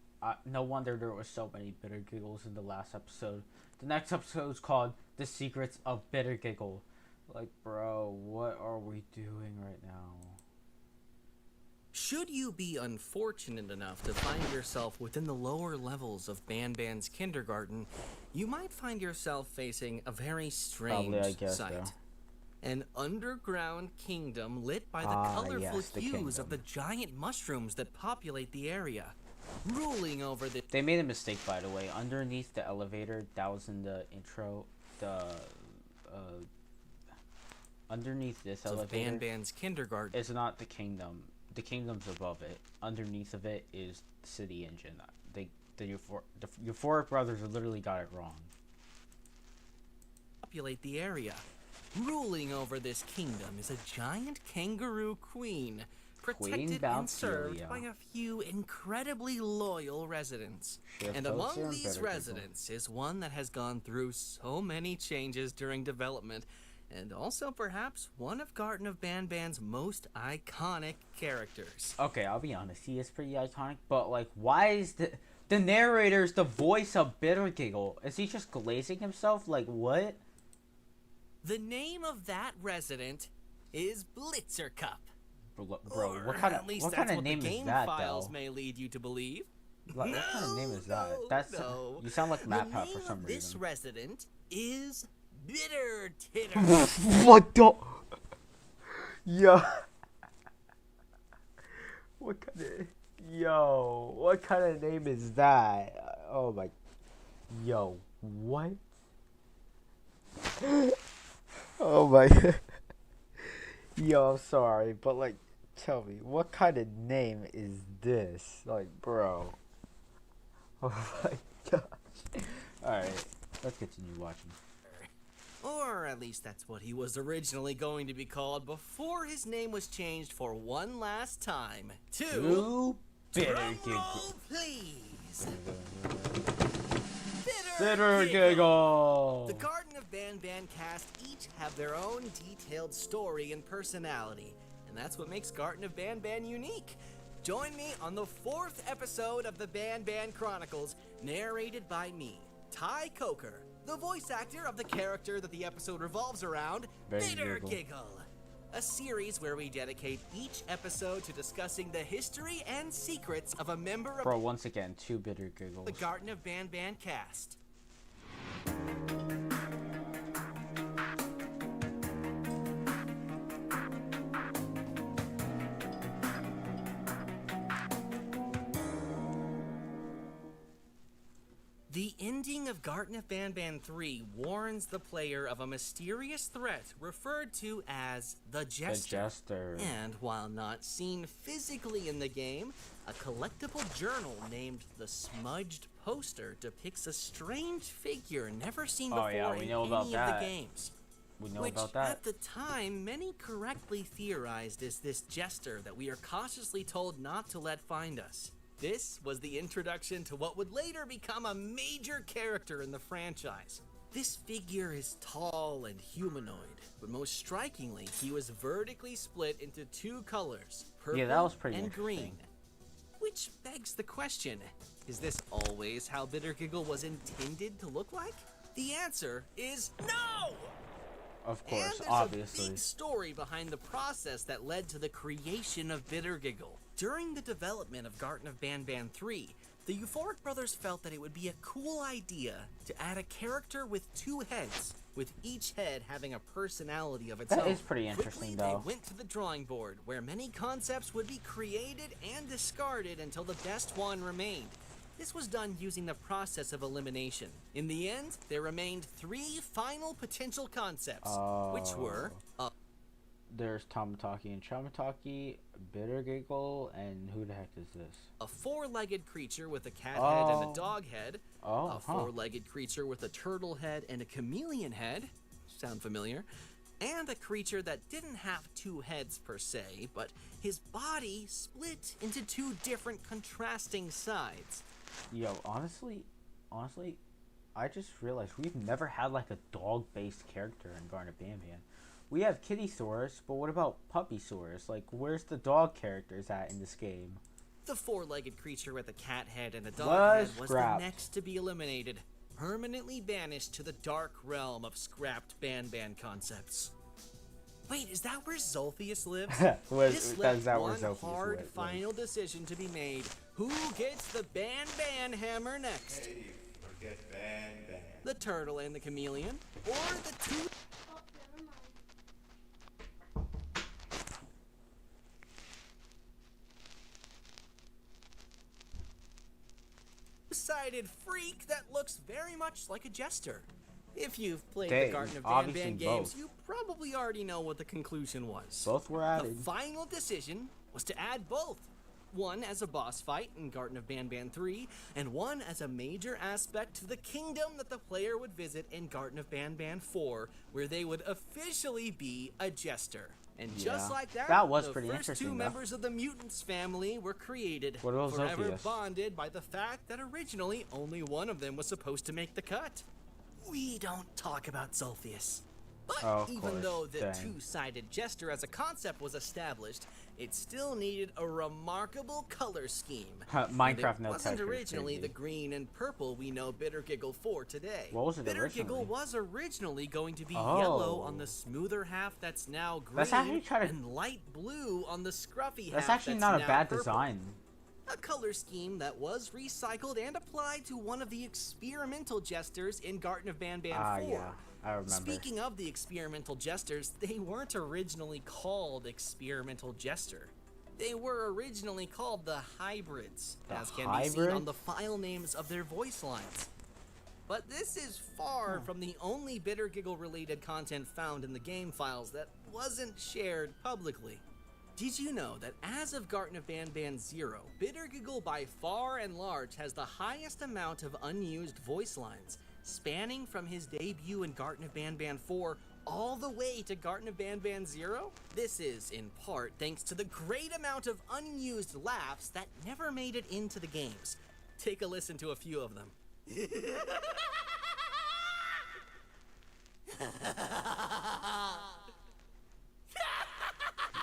No wonder there were so many Bitter Giggles in the last episode. The next episode is called The Secrets of Bitter Giggle. Like, bro, what are we doing right now? Should you be unfortunate enough to find yourself within the lower levels of Banban's kindergarten, you might find yourself facing a very strange Probably, I guess, sight. though. An underground kingdom lit by the Ah, colorful yes, the hues of the kingdom. giant mushrooms that populate the area. Ruling over the They made a mistake, by the way. Underneath the elevator, that was in the intro. Underneath this of elevator Banban's kindergarten. is not the kingdom. The kingdom's above it. Underneath of it is the City Engine. The Euphoric Brothers literally got it wrong. Populate the area. Ruling over this kingdom is a giant kangaroo queen, protected and served Valkyria. by a few incredibly loyal residents. Chef And Toaster among and these Bitter Giggle. residents is one that has gone through so many changes during development, and also perhaps one of Garten of Banban's most iconic characters. Okay, I'll be honest. He is pretty iconic, but like, why is the narrator's the voice of Bitter Giggle? Is he just glazing himself? Like, what? The name of that resident is Blitzercup. Bro, Or what kind at of least what that's kind of what name the is game that files though? may lead you to believe. Like, what kind of name is that? No, That's no. you sound like The MatPat for name some of this reason. resident is Bitter Titter. What the? Yo. What kind of? Yo, what kind of name is that? Oh my. Yo, what? Oh my. Yo, I'm sorry, but like, tell me, what kind of name is this? Like, bro. Oh my gosh. Alright, let's continue watching. Or at least that's what he was originally going to be called before his name was changed for one last time to Two Bitter drumroll, please. Bitter Giggle! The Garden of Banban cast each have their own detailed story and personality, and that's what makes Garden of Banban unique. Join me on the 4th episode of the Banban Chronicles, narrated by me, Ty Coker, the voice actor of the character that the episode revolves around, Bitter Giggle. A series where we dedicate each episode to discussing the history and secrets of a member of Bro, once again, two Bitter Giggles. the Garden of Banban cast. The ending of Garten of Banban 3 warns the player of a mysterious threat referred to as the Jester. The Jester. And while not seen physically in the game, a collectible journal named the Smudged Poster depicts a strange figure never seen before Oh, yeah, we in know about any of that. the games. We know Which, about that. at the time, many correctly theorized is this Jester that we are cautiously told not to let find us. This was the introduction to what would later become a major character in the franchise. This figure is tall and humanoid, but most strikingly, he was vertically split into two colors, purple Yeah, that was pretty and interesting. green. Which begs the question, is this always how Bitter Giggle was intended to look like? The answer is no! Of And course, there's obviously. a big story behind the process that led to the creation of Bitter Giggle. During the development of Garten of Banban 3, the Euphoric brothers felt that it would be a cool idea to add a character with two heads, with each head having a personality of its own. That is pretty interesting, Quickly, though. they went to the drawing board, where many concepts would be created and discarded until the best one remained. This was done using the process of elimination. In the end, there remained 3 final potential concepts, which were There's Tamataki and Chamataki, Bitter Giggle, and who the heck is this? a 4-legged creature with a cat head and a dog head, a 4-legged creature with a turtle head and a chameleon head, sound familiar, and a creature that didn't have 2 heads per se, but his body split into 2 different contrasting sides. Yo, honestly, I just realized we've never had like a dog-based character in Garten of Banban. We have Kittysaurus, but what about Puppysaurus? Like, where's the dog characters at in this game? The 4-legged creature with a cat head and a dog Was head was scrapped. the next to be eliminated, permanently banished to the dark realm of scrapped Banban concepts. Wait, is that where Zolphius lives? This left one hard final decision to be made. Who gets the Banban hammer next? Hey, forget Banban. The turtle and the chameleon? Or the 2 sided freak that looks very much like a jester? If you've played the Garten of obviously Banban games, both. you probably already know what the conclusion was. Both were The added. final decision was to add both. One as a boss fight in Garten of Banban 3, and one as a major aspect to the kingdom that the player would visit in Garten of Banban 4, where they would officially be a jester. And just Yeah. like that, That was the pretty first interesting, 2 though. members of the Mutants family were created, What about forever Zolphius? bonded by the fact that originally only one of them was supposed to make the cut. We don't talk about Zolphius. But Oh, of even course. though the Dang. 2-sided jester as a concept was established, it still needed a remarkable color scheme. Minecraft And no it wasn't texture is originally crazy. the green and purple we know Bitter Giggle for today. What was it Bitter originally? Giggle was originally going to be Oh. yellow on the smoother half that's now green, That's actually and light blue on the scruffy That's half actually that's not a now bad purple. design. A color scheme that was recycled and applied to one of the experimental jesters in Garten of Banban 4. Yeah, I remember. Speaking of the experimental jesters, they weren't originally called experimental jester. They were originally called the hybrids, The as can be seen on hybrids? the file names of their voice lines. But this is far from the only Bitter Giggle related content found in the game files that wasn't shared publicly. Did you know that as of Garten of Banban 0, Bitter Giggle by far and large has the highest amount of unused voice lines, spanning from his debut in Garten of Banban 4 all the way to Garten of Banban 0? This is, in part, thanks to the great amount of unused laughs that never made it into the games. Take a listen to a few of them.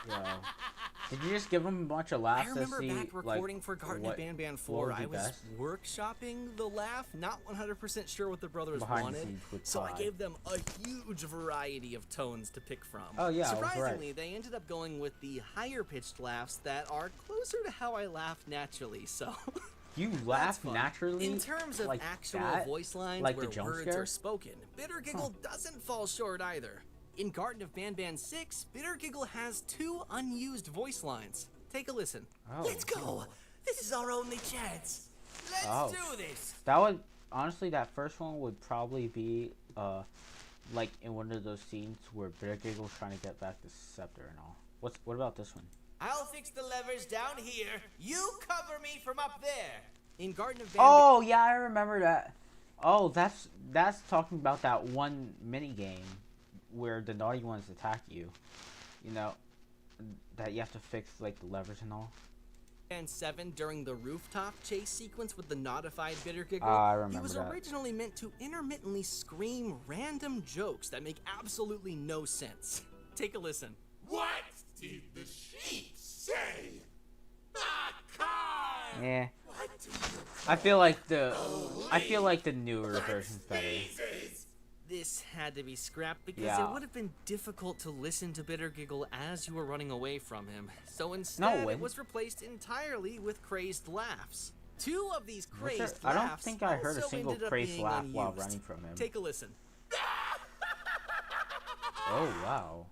Yo. Did you just give him a bunch of laughs I remember to see, back recording like, for Garten what- of Banban what 4, would be I was best? workshopping the laugh, not 100% sure what the brothers Behind the wanted, scenes with so I Todd. gave them a huge variety of tones to pick from. Oh, yeah, I was right. Surprisingly, they ended up going with the higher pitched laughs that are closer to how I laugh naturally, so... You That's laugh fun. naturally? In terms of like actual that? voice lines Like the where jump words scare? are spoken, Bitter Giggle doesn't fall short either. In Garten of Banban 6, Bitter Giggle has 2 unused voice lines. Take a listen. Oh. Let's go! This is our only chance! Let's Oh. do this! That would, honestly, that first one would probably be, like in one of those scenes where Bitter Giggle's trying to get back the scepter and all. What about this one? I'll fix the levers down here. You cover me from up there. In Garten of Banban... Oh, yeah, I remember that. Oh, that's talking about that one mini game where the naughty ones attack you. You know, that you have to fix like the levers and all. and 7 during the rooftop chase sequence with the notified Bitter Giggle, I he remember was that. originally meant to intermittently scream random jokes that make absolutely no sense. Take a listen. What did the sheep say? Ah, car! Yeah. What do you I feel like the newer version's better. sneezes? This had to be scrapped because Yeah. it would have been difficult to listen to Bitter Giggle as you were running away from him. So No, instead, it it was replaced entirely with crazed laughs. 2 of these Was there- crazed I don't laughs think I heard a also single ended up crazed being laugh while unused. running from him. Take a listen. Oh wow.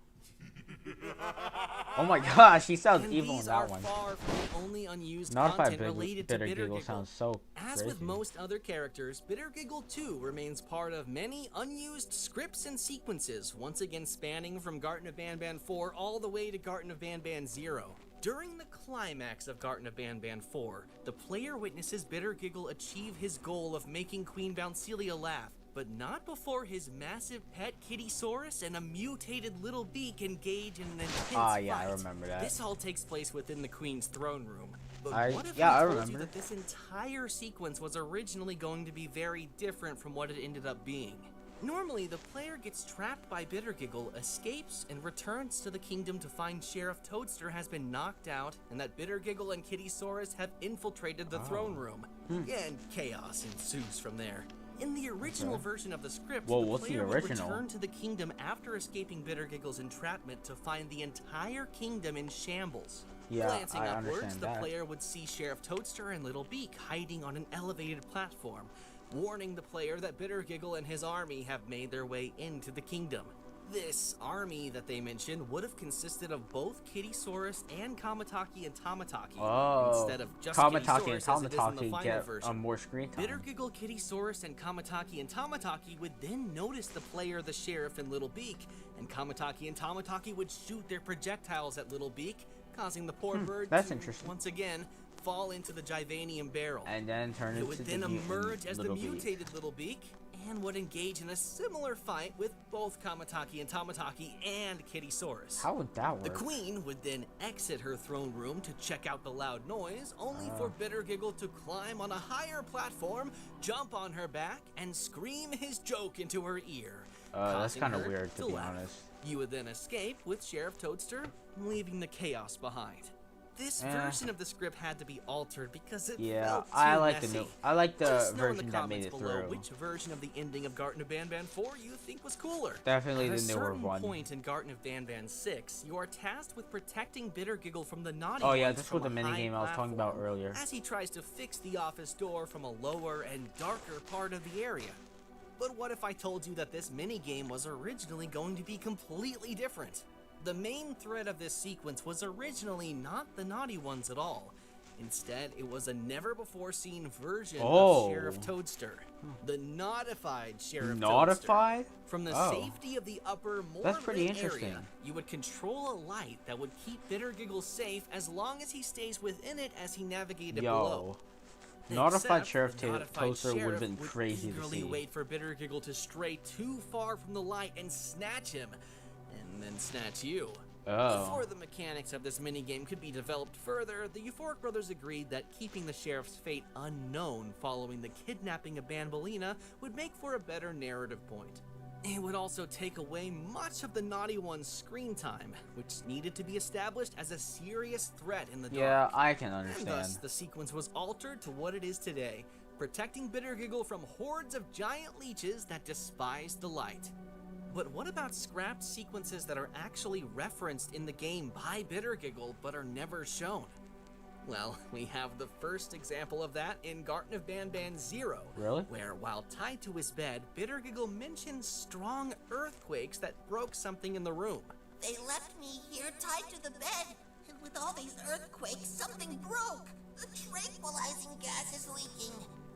Oh my gosh, he sounds And evil in these that are one. far from the only unused Notified content related to Bitter Bitter Giggle Giggle. sounds so As crazy. with most other characters, Bitter Giggle 2 remains part of many unused scripts and sequences, once again spanning from Garten of Banban 4 all the way to Garten of Banban 0. During the climax of Garten of Banban 4, the player witnesses Bitter Giggle achieve his goal of making Queen Bouncelia laugh, but not before his massive pet Kittysaurus and a mutated Little Beak engage in an intense fight. Yeah, I remember that. This all takes place within the Queen's throne room. But I what if yeah, I I told you remember. that this entire sequence was originally going to be very different from what it ended up being? Normally, the player gets trapped by Bitter Giggle, escapes, and returns to the kingdom to find Sheriff Toadster has been knocked out and that Bitter Giggle and Kittysaurus have infiltrated the throne room. And chaos ensues from there. In the original version of the script, Whoa, the what's the player would original? return to the kingdom after escaping Bitter Giggle's entrapment to find the entire kingdom in shambles. Yeah, Glancing I upwards, understand the that. player would see Sheriff Toadster and Little Beak hiding on an elevated platform, warning the player that Bitter Giggle and his army have made their way into the kingdom. This army that they mentioned would have consisted of both Kittysaurus and Kamataki and Tamataki, Oh, instead of just Kamataki and Kittysaurus as it is in the Tamataki final get version. more screen time. Bitter Giggle, Kittysaurus, and Kamataki and Tamataki would then notice the player, the sheriff, and Little Beak, and Kamataki and Tamataki would shoot their projectiles at Little Beak, causing the poor bird that's to, interesting. once again, fall into the Givanium barrel. And then turn It into would the then mutant emerge as the Little Beak. mutated Little Beak, and would engage in a similar fight with both Kamataki and Tamataki and Kittysaurus. How would that work? The queen would then exit her throne room to check out the loud noise, only for Bitter Giggle to climb on a higher platform, jump on her back, and scream his joke into her ear. That's causing kind of her weird, to be laugh. honest. You would then escape with Sheriff Toadster, leaving the chaos behind. This version of the script had to be altered because it Yeah, felt too I like messy. the new. I like the Let us know in version the that made comments it below through. which version of the ending of Garten of Banban 4 you think was cooler. Definitely At the a newer certain one. point in Garten of Banban 6, you are tasked with protecting Bitter Giggle from the naughty Oh yeah, ones this from was the a high minigame I was talking about platform, earlier. as he tries to fix the office door from a lower and darker part of the area. But what if I told you that this minigame was originally going to be completely different? The main thread of this sequence was originally not the naughty ones at all. Instead, it was a never-before-seen version of Sheriff Toadster, the notified Sheriff Notified? Toadster. From the Oh. safety of the upper, more That's pretty lit interesting. area, you would control a light that would keep Bitter Giggle safe as long as he stays within it as he navigated below. Notified Except Sheriff the notified Toaster would have sheriff been would crazy to eagerly see. wait for Bitter Giggle to stray too far from the light and snatch him, and then snatch you. Oh. Before the mechanics of this minigame could be developed further, the Euphoric Brothers agreed that keeping the sheriff's fate unknown following the kidnapping of Banbalina would make for a better narrative point. It would also take away much of the Naughty One's screen time, which needed to be established as a serious threat in the dark. Yeah, I can And understand. thus, the sequence was altered to what it is today, protecting Bitter Giggle from hordes of giant leeches that despise the light. But what about scrapped sequences that are actually referenced in the game by Bitter Giggle but are never shown? Well, we have the first example of that in Garten of Banban 0, Really? where while tied to his bed, Bitter Giggle mentions strong earthquakes that broke something in the room. They left me here tied to the bed, and with all these earthquakes, something broke. The tranquilizing gas is leaking.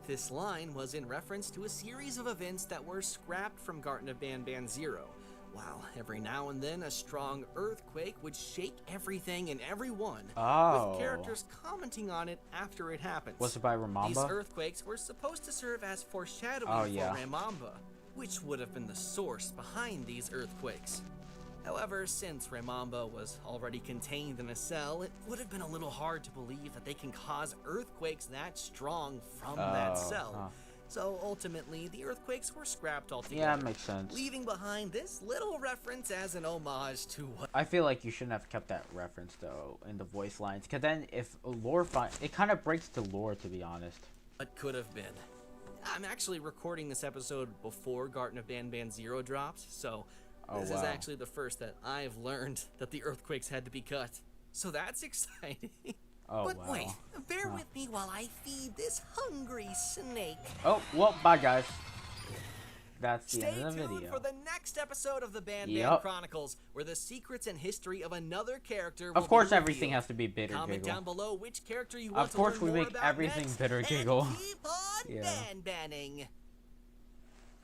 This line was in reference to a series of events that were scrapped from Garten of Banban 0, while every now and then a strong earthquake would shake everything and everyone, Oh. with characters commenting on it after it happens. Was it by These Ramamba? earthquakes were supposed to serve as foreshadowing Oh, yeah. for Ramamba, which would have been the source behind these earthquakes. However, since Raimamba was already contained in a cell, it would have been a little hard to believe that they can cause earthquakes that strong from that cell. So ultimately, the earthquakes were scrapped altogether. Yeah, makes sense. Leaving behind this little reference as an homage to what I feel like you shouldn't have kept that reference though in the voice lines, because then if lore it kind of breaks the lore, to be honest. could have been. I'm actually recording this episode before Garden of Banban 0 dropped, so this is actually the first that I've learned that the earthquakes had to be cut. So that's exciting. But wait, bear with me while I feed this hungry snake. Oh, well, bye guys. That's the Stay end of the tuned video. for the next episode of the Banban Chronicles, where the secrets and history of another character will Of course, be everything revealed. has to be bitter Comment giggle. down below which character you want Of course, to we learn more make about everything next, bitter and giggle. keep on Banbanning.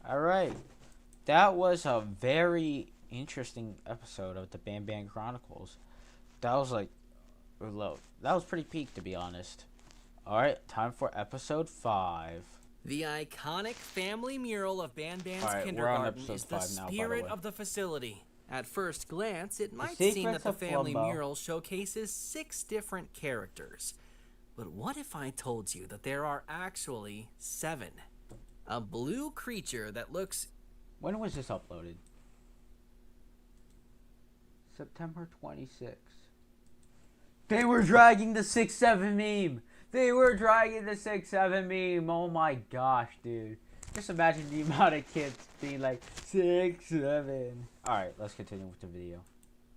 All right, that was a very interesting episode of the Banban Chronicles. That was like, that was pretty peak, to be honest. All right, time for episode 5. The iconic family mural of Banban's All right, we're on kindergarten episode is the 5 now, by the spirit way. of the facility. At first glance, it might seem Secrets that the of family Flumbo. mural showcases 6 different characters. But what if I told you that there are actually 7? A blue creature that looks... When was this uploaded? September 26th. They were dragging the 6-7 meme. They were dragging the 6-7 meme. Oh my gosh, dude. Just imagine the amount of kids being like 6-7. Alright, let's continue with the video.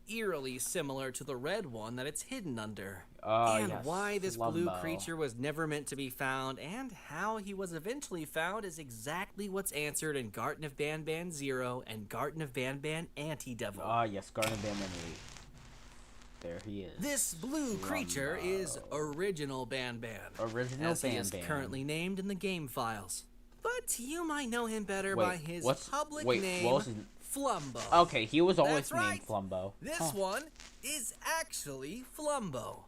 eerily similar to the red one that it's hidden under. And And why this blue Flumbo. creature was never meant to be found and how he was eventually found is exactly what's answered in Garden of Banban 0 and Garden of Banban Anti-Devil. Ah, yes, Garden of Banban 8. There he is. This blue creature is Original Banban, Original as he is Banban. currently named in the game files. But you might know him better Wait, by his what's- public wait, name, what was his- Flumbo. Okay, he was always That's right. named Flumbo. This Huh. one is actually Flumbo.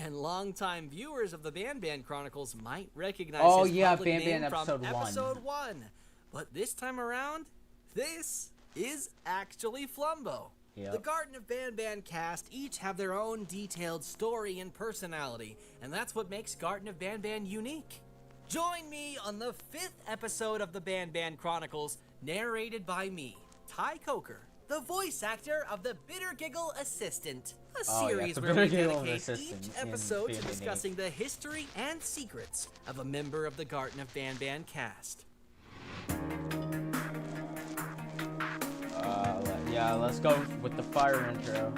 And longtime viewers of the Banban Chronicles might recognize Oh, his yeah, public Banban name episode from 1. episode 1. But this time around, this is actually Flumbo. Yep. The Garden of Banban cast each have their own detailed story and personality, and that's what makes Garden of Banban unique. Join me on the 5th episode of the Banban Chronicles, narrated by me, Ty Coker, the voice actor of the Bitter Giggle Assistant, a Oh, yeah, series the where we Bitter Giggle dedicate Assistant each in episode to Banban 8. discussing the history and secrets of a member of the Garden of Banban cast. Yeah, let's go with the fire intro.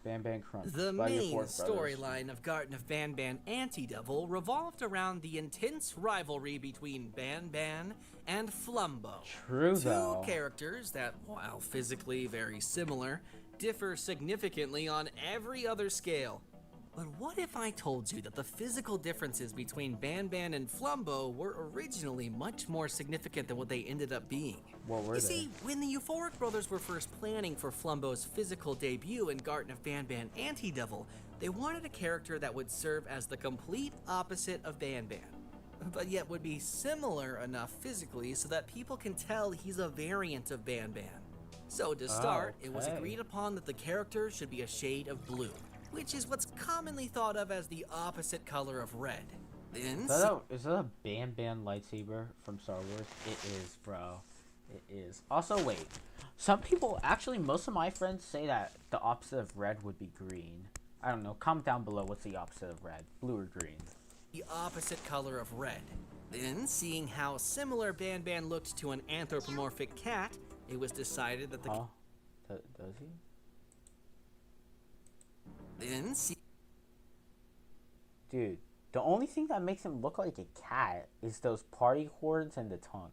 Banban Crunch. The by your main Force Brothers. storyline of Garden of Banban Anti-Devil revolved around the intense rivalry between Banban and Flumbo. True, Two though. characters that, while physically very similar, differ significantly on every other scale. But what if I told you that the physical differences between Banban and Flumbo were originally much more significant than what they ended up being? What were You they? see, when the Euphoric Brothers were first planning for Flumbo's physical debut in Garden of Banban Anti-Devil, they wanted a character that would serve as the complete opposite of Banban, but yet would be similar enough physically so that people can tell he's a variant of Banban. So to start, it was Okay. agreed upon that the character should be a shade of blue, which is what's commonly thought of as the opposite color of red. Then, Is that a Banban lightsaber from Star Wars? It is, bro. It is. Also, wait. Some people, actually, most of my friends say that the opposite of red would be green. I don't know. Comment down below what's the opposite of red. Blue or green. the opposite color of red. Then, seeing how similar Banban looked to an anthropomorphic cat, it was decided that the Huh? Does he? then see Dude, the only thing that makes him look like a cat is those party horns and the tongue.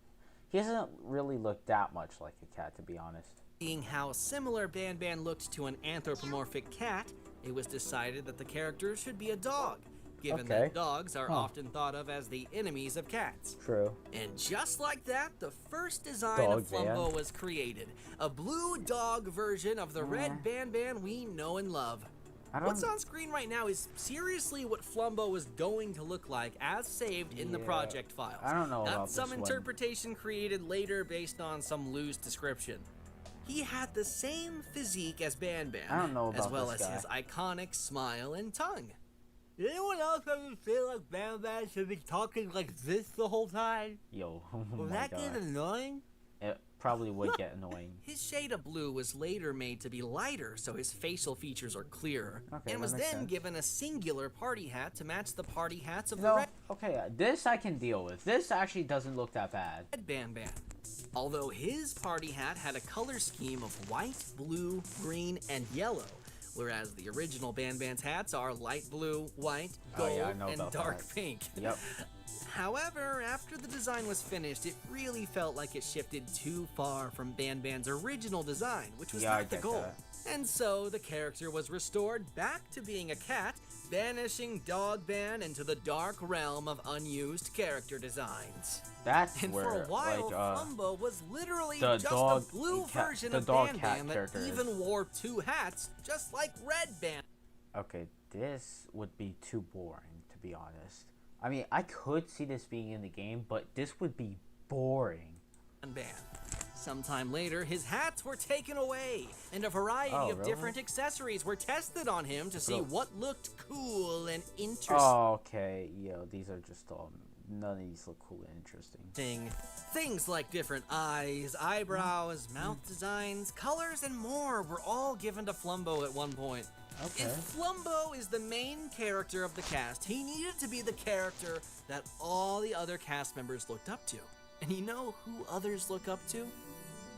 He doesn't really look that much like a cat, to be honest. Seeing how similar Banban looked to an anthropomorphic cat, it was decided that the character should be a dog, given Okay. that dogs are Huh. often thought of as the enemies of cats. True. And just like that, the first design Dogs, of Flumbo yeah. was created. A blue dog version of the red Banban we know and love. What's on screen right now is seriously what Flumbo was going to look like as saved in the project files. I don't know Not about some this one. interpretation created later based on some loose description. He had the same physique as Banban, I don't know about as well this as guy. his iconic smile and tongue. Did anyone else ever feel like Banban should be talking like this the whole time? Yo, oh Will my that god. get annoying? It probably would get annoying. His shade of blue was later made to be lighter so his facial features are clearer, Okay, and was that makes then sense. given a singular party hat to match the party hats of You the know, red okay, this I can deal with. This actually doesn't look that bad. Banban. Although his party hat had a color scheme of white, blue, green, and yellow, whereas the original Banban's hats are light blue, white, Oh, gold, yeah, I know and about dark that. pink. Yep. However, after the design was finished, it really felt like it shifted too far from Banban's original design, which was Yeah, I not the get goal. that. And so the character was restored back to being a cat, banishing Dogban into the dark realm of unused character designs. That's And where, for a while, like, Flumbo was literally the just dog a blue and cat- version the of dog Banban cat that character is. even wore two hats, just like Red Ban. okay, this would be too boring, to be honest. I mean, I could see this being in the game, but this would be boring. Ban. Sometime later, his hats were taken away, and a variety Oh, of really? different accessories were tested on him to see Bro. what looked cool and interesting. Oh, okay. Yo, these are just all... None of these look cool and interesting. Things like different eyes, eyebrows, mouth designs, colors, and more were all given to Flumbo at one point. Okay. If Flumbo is the main character of the cast, he needed to be the character that all the other cast members looked up to. And you know who others look up to?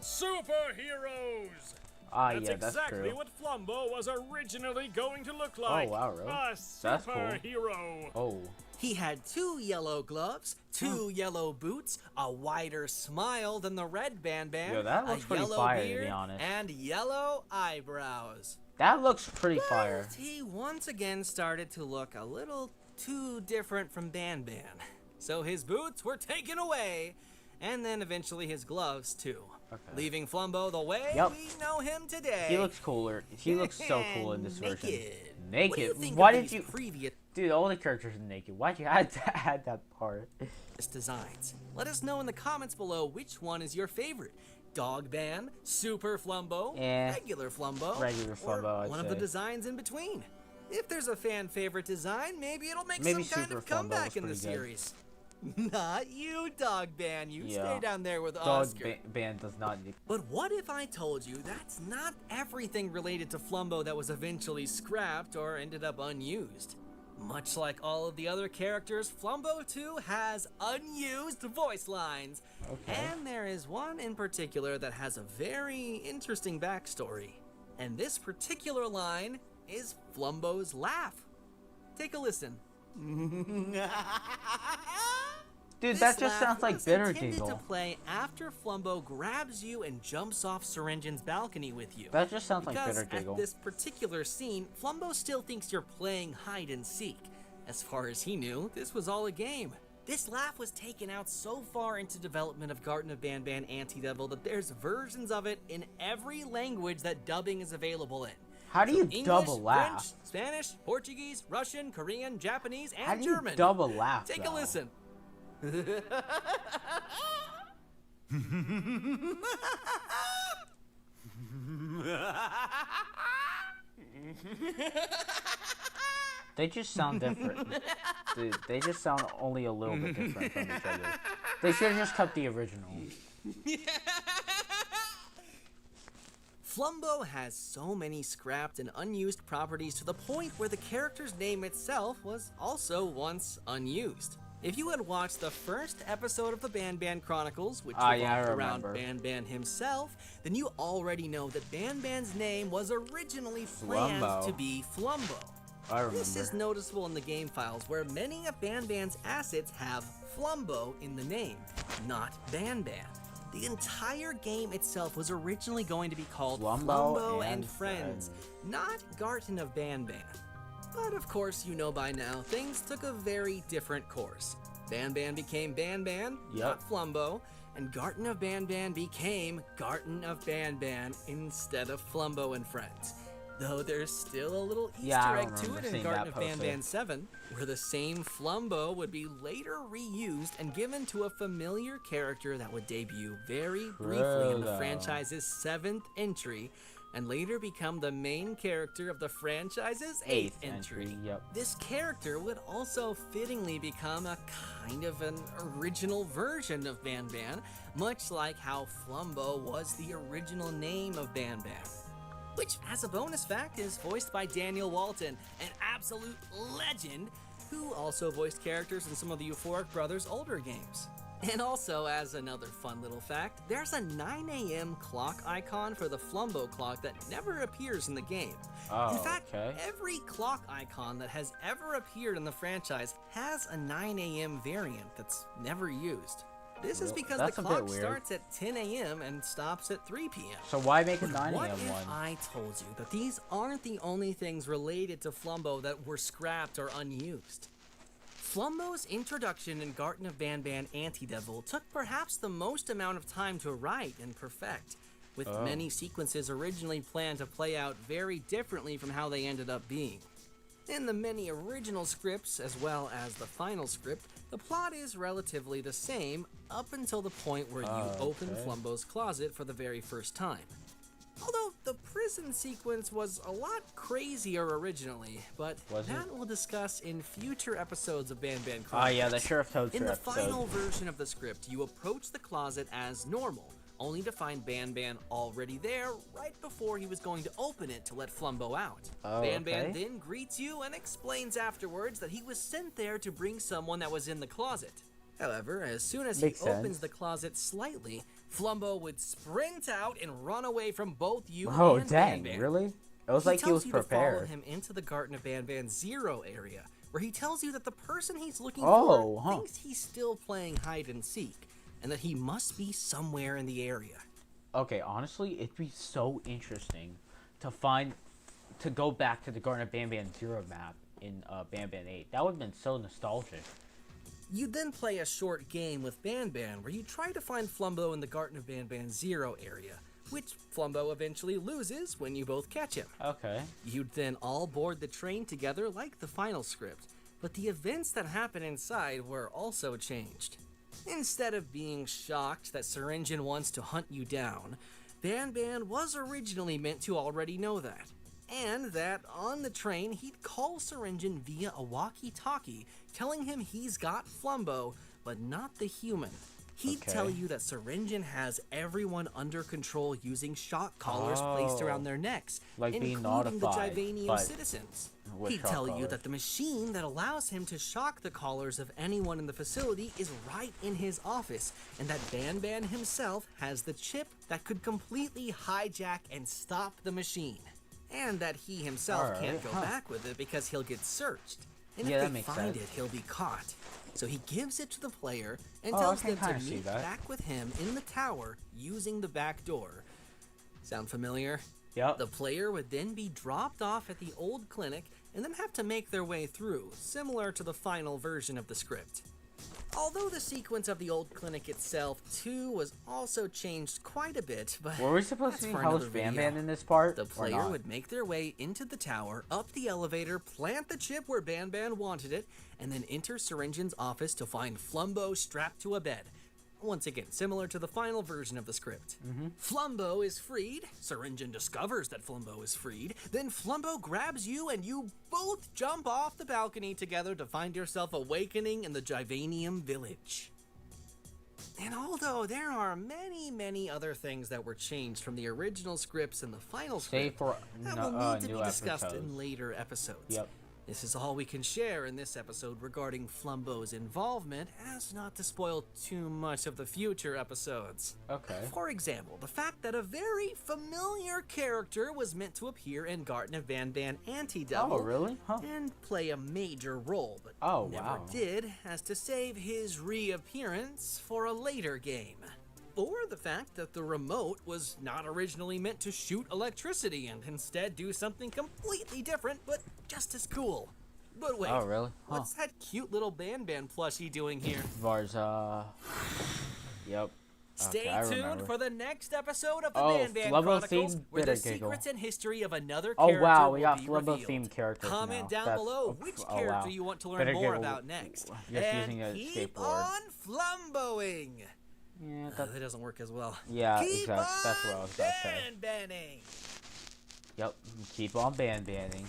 Superheroes! Ah, That's yeah, that's exactly true. what Flumbo was originally going to look like. wow, really? A That's cool. superhero. Oh. He had 2 yellow gloves, 2 yellow boots, a wider smile than the red Banban, Yo, that looks a pretty yellow fire, to be beard, honest. and yellow eyebrows. That looks pretty fire. But he once again started to look a little too different from Banban. So his boots were taken away, and then eventually his gloves too. Okay. Leaving Flumbo the way Yep. we know him today. He looks cooler. He looks so cool in this version. Naked. What do you Naked? think Why of did these you... previous Dude, all the characters are naked. Why'd you add that part? designs? Let us know in the comments below which one is your favorite. Dogban, Super Flumbo, Eh, regular Flumbo, regular Flumbo, or I'd one of the say. designs in between. If there's a fan favorite design, maybe it'll make Maybe some kind Super of Flumbo comeback was in the pretty good. series. Not you, Dogban. You Yeah. stay down there with Dog Oscar. band does not need... But what if I told you that's not everything related to Flumbo that was eventually scrapped or ended up unused? Much like all of the other characters, Flumbo too has unused voice lines. Okay. And there is one in particular that has a very interesting backstory. And this particular line is Flumbo's laugh. Take a listen. Dude, This that just laugh sounds like was Bitter intended to Giggle. play after Flumbo grabs you and jumps off Syringen's balcony with you. That just sounds like Because Bitter Giggle. at this particular scene, Flumbo still thinks you're playing hide and seek. As far as he knew, this was all a game. This laugh was taken out so far into development of Garden of Banban Anti-Devil that there's versions of it in every language that dubbing is available in. How do you English, dub a laugh? French, Spanish, Portuguese, Russian, Korean, Japanese, and How do you German. dub a laugh, Take though? a listen. They just sound different. Dude, they just sound only a little bit different from each other. They should have just kept the original. Flumbo has so many scrapped and unused properties to the point where the character's name itself was also once unused. If you had watched the first episode of the Banban Chronicles, which Ah, revolved yeah, I around remember. Banban himself, then you already know that Banban's name was originally planned Flumbo. to be Flumbo. I remember. This is noticeable in the game files where many of Banban's assets have Flumbo in the name, not Banban. The entire game itself was originally going to be called Flumbo and and Friends, Friends. not Garten of Banban. But of course, you know by now, things took a very different course. Banban became Banban, not Flumbo, and Garten of Banban became Garten of Banban instead of Flumbo and Friends. Though there's still a little Easter Yeah, I egg to remember it in seeing Garden that of poster. Banban 7, where the same Flumbo would be later reused and given to a familiar character that would debut very briefly in the True. franchise's 7th entry, and later become the main character of the franchise's 8th Eighth entry. entry, yep. This character would also fittingly become a kind of an original version of Banban, much like how Flumbo was the original name of Banban. Which, as a bonus fact, is voiced by Daniel Walton, an absolute legend, who also voiced characters in some of the Euphoric Brothers' older games. And also, as another fun little fact, there's a 9 a.m. clock icon for the Flumbo clock that never appears in the game. Oh, in fact, okay. every clock icon that has ever appeared in the franchise has a 9 a.m. variant that's never used. This is because That's the a bit clock weird. starts at 10 a.m. and stops at 3 p.m. So why make a 9 What a.m. if one? I told you that these aren't the only things related to Flumbo that were scrapped or unused? Flumbo's introduction in Garden of Banban Antidevil took perhaps the most amount of time to write and perfect, with many sequences originally planned to play out very differently from how they ended up being. In the many original scripts, as well as the final script, the plot is relatively the same up until the point where you open Flumbo's closet for the very first time. Although the prison sequence was a lot crazier originally, but Was it? that we'll discuss in future episodes of Banban Chronicles. Oh yeah, the Sheriff Toadster In the episode. final version of the script, you approach the closet as normal, only to find Banban already there right before he was going to open it to let Flumbo out. Oh, Banban okay. then greets you and explains afterwards that he was sent there to bring someone that was in the closet. However, as soon as Makes he opens sense. the closet slightly, Flumbo would sprint out and run away from both you Oh and dang, Banban. really? It was like he was tells you to follow prepared. him into the Garden of Banban 0 area, where he tells you that the person he's looking Oh, for huh. thinks he's still playing hide and seek, and that he must be somewhere in the area. Okay, honestly, it'd be so interesting to go back to the Garden of Banban 0 map in Banban 8. That would have been so nostalgic. You then play a short game with Banban where you try to find Flumbo in the Garden of Banban 0 area, which Flumbo eventually loses when you both catch him. Okay. You'd then all board the train together like the final script, but the events that happen inside were also changed. Instead of being shocked that Syringin wants to hunt you down, Banban was originally meant to already know that. And that on the train, he'd call Syringin via a walkie-talkie, telling him he's got Flumbo, but not the human. He'd Okay. tell you that Syringin has everyone under control using shock collars placed Oh. around their necks, Like being including the notified, Jivanium but citizens. with He'd shock tell you collars. that the machine that allows him to shock the collars of anyone in the facility is right in his office, and that Banban himself has the chip that could completely hijack and stop the machine. And that he himself Alright, can't go huh. back with it because he'll get searched. And Yeah, if that they makes find sense. it, he'll be caught. So he gives it to the player and Oh, I tells can them to kinda see meet that. back with him in the tower using the back door. Sound familiar? Yep. The player would then be dropped off at the old clinic and then have to make their way through, similar to the final version of the script. Although the sequence of the old clinic itself, too, was also changed quite a bit, but Were we supposed that's to see for Hellish another video. Banban in this part? The or player not? would make their way into the tower, up the elevator, plant the chip where Banban wanted it, and then enter Syringin's office to find Flumbo strapped to a bed. Once again, similar to the final version of the script. Flumbo is freed, Syringin discovers that Flumbo is freed, then Flumbo grabs you and you both jump off the balcony together to find yourself awakening in the Jivanium village. And although there are many, many other things that were changed from the original scripts and the final Save script for that will need to new be discussed episodes. in later episodes. Yep. This is all we can share in this episode regarding Flumbo's involvement, as not to spoil too much of the future episodes. Okay. For example, the fact that a very familiar character was meant to appear in Garden of Banban Antidevil Oh, really? Huh. and play a major role, but Oh, never wow. did, as to save his reappearance for a later game. Or the fact that the remote was not originally meant to shoot electricity and instead do something completely different, but just as cool. But wait, Oh, really? Huh. what's that cute little Banban plushie doing here? Varza. Yep. Stay I tuned remember. for the next episode of the Oh, Banban Flubbo Chronicles, themed where the bitter giggle. secrets and history of another Oh character wow, we will got be Flubbo revealed. themed characters Comment now. down That's, below which oh, character wow. you want to learn Bitter more giggle, about next. just And using a keep skateboard. on flumboing. Yeah, That doesn't work as well. yeah, Keep exactly. That's what I was about to say. Banbanning. Yep, keep on banning.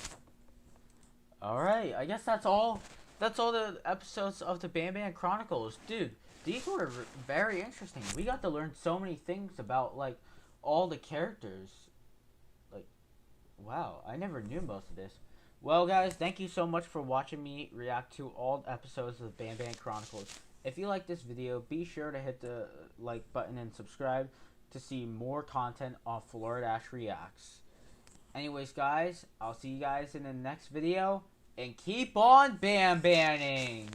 Alright, I guess that's all. That's all the episodes of the Banban Chronicles. Dude, these were very interesting. We got to learn so many things about, like, all the characters. Like, wow, I never knew most of this. Well, guys, thank you so much for watching me react to all episodes of the Banban Chronicles. If you like this video, be sure to hit the like button and subscribe to see more content on Florida Reacts. Anyways, guys, I'll see you guys in the next video, and keep on banning.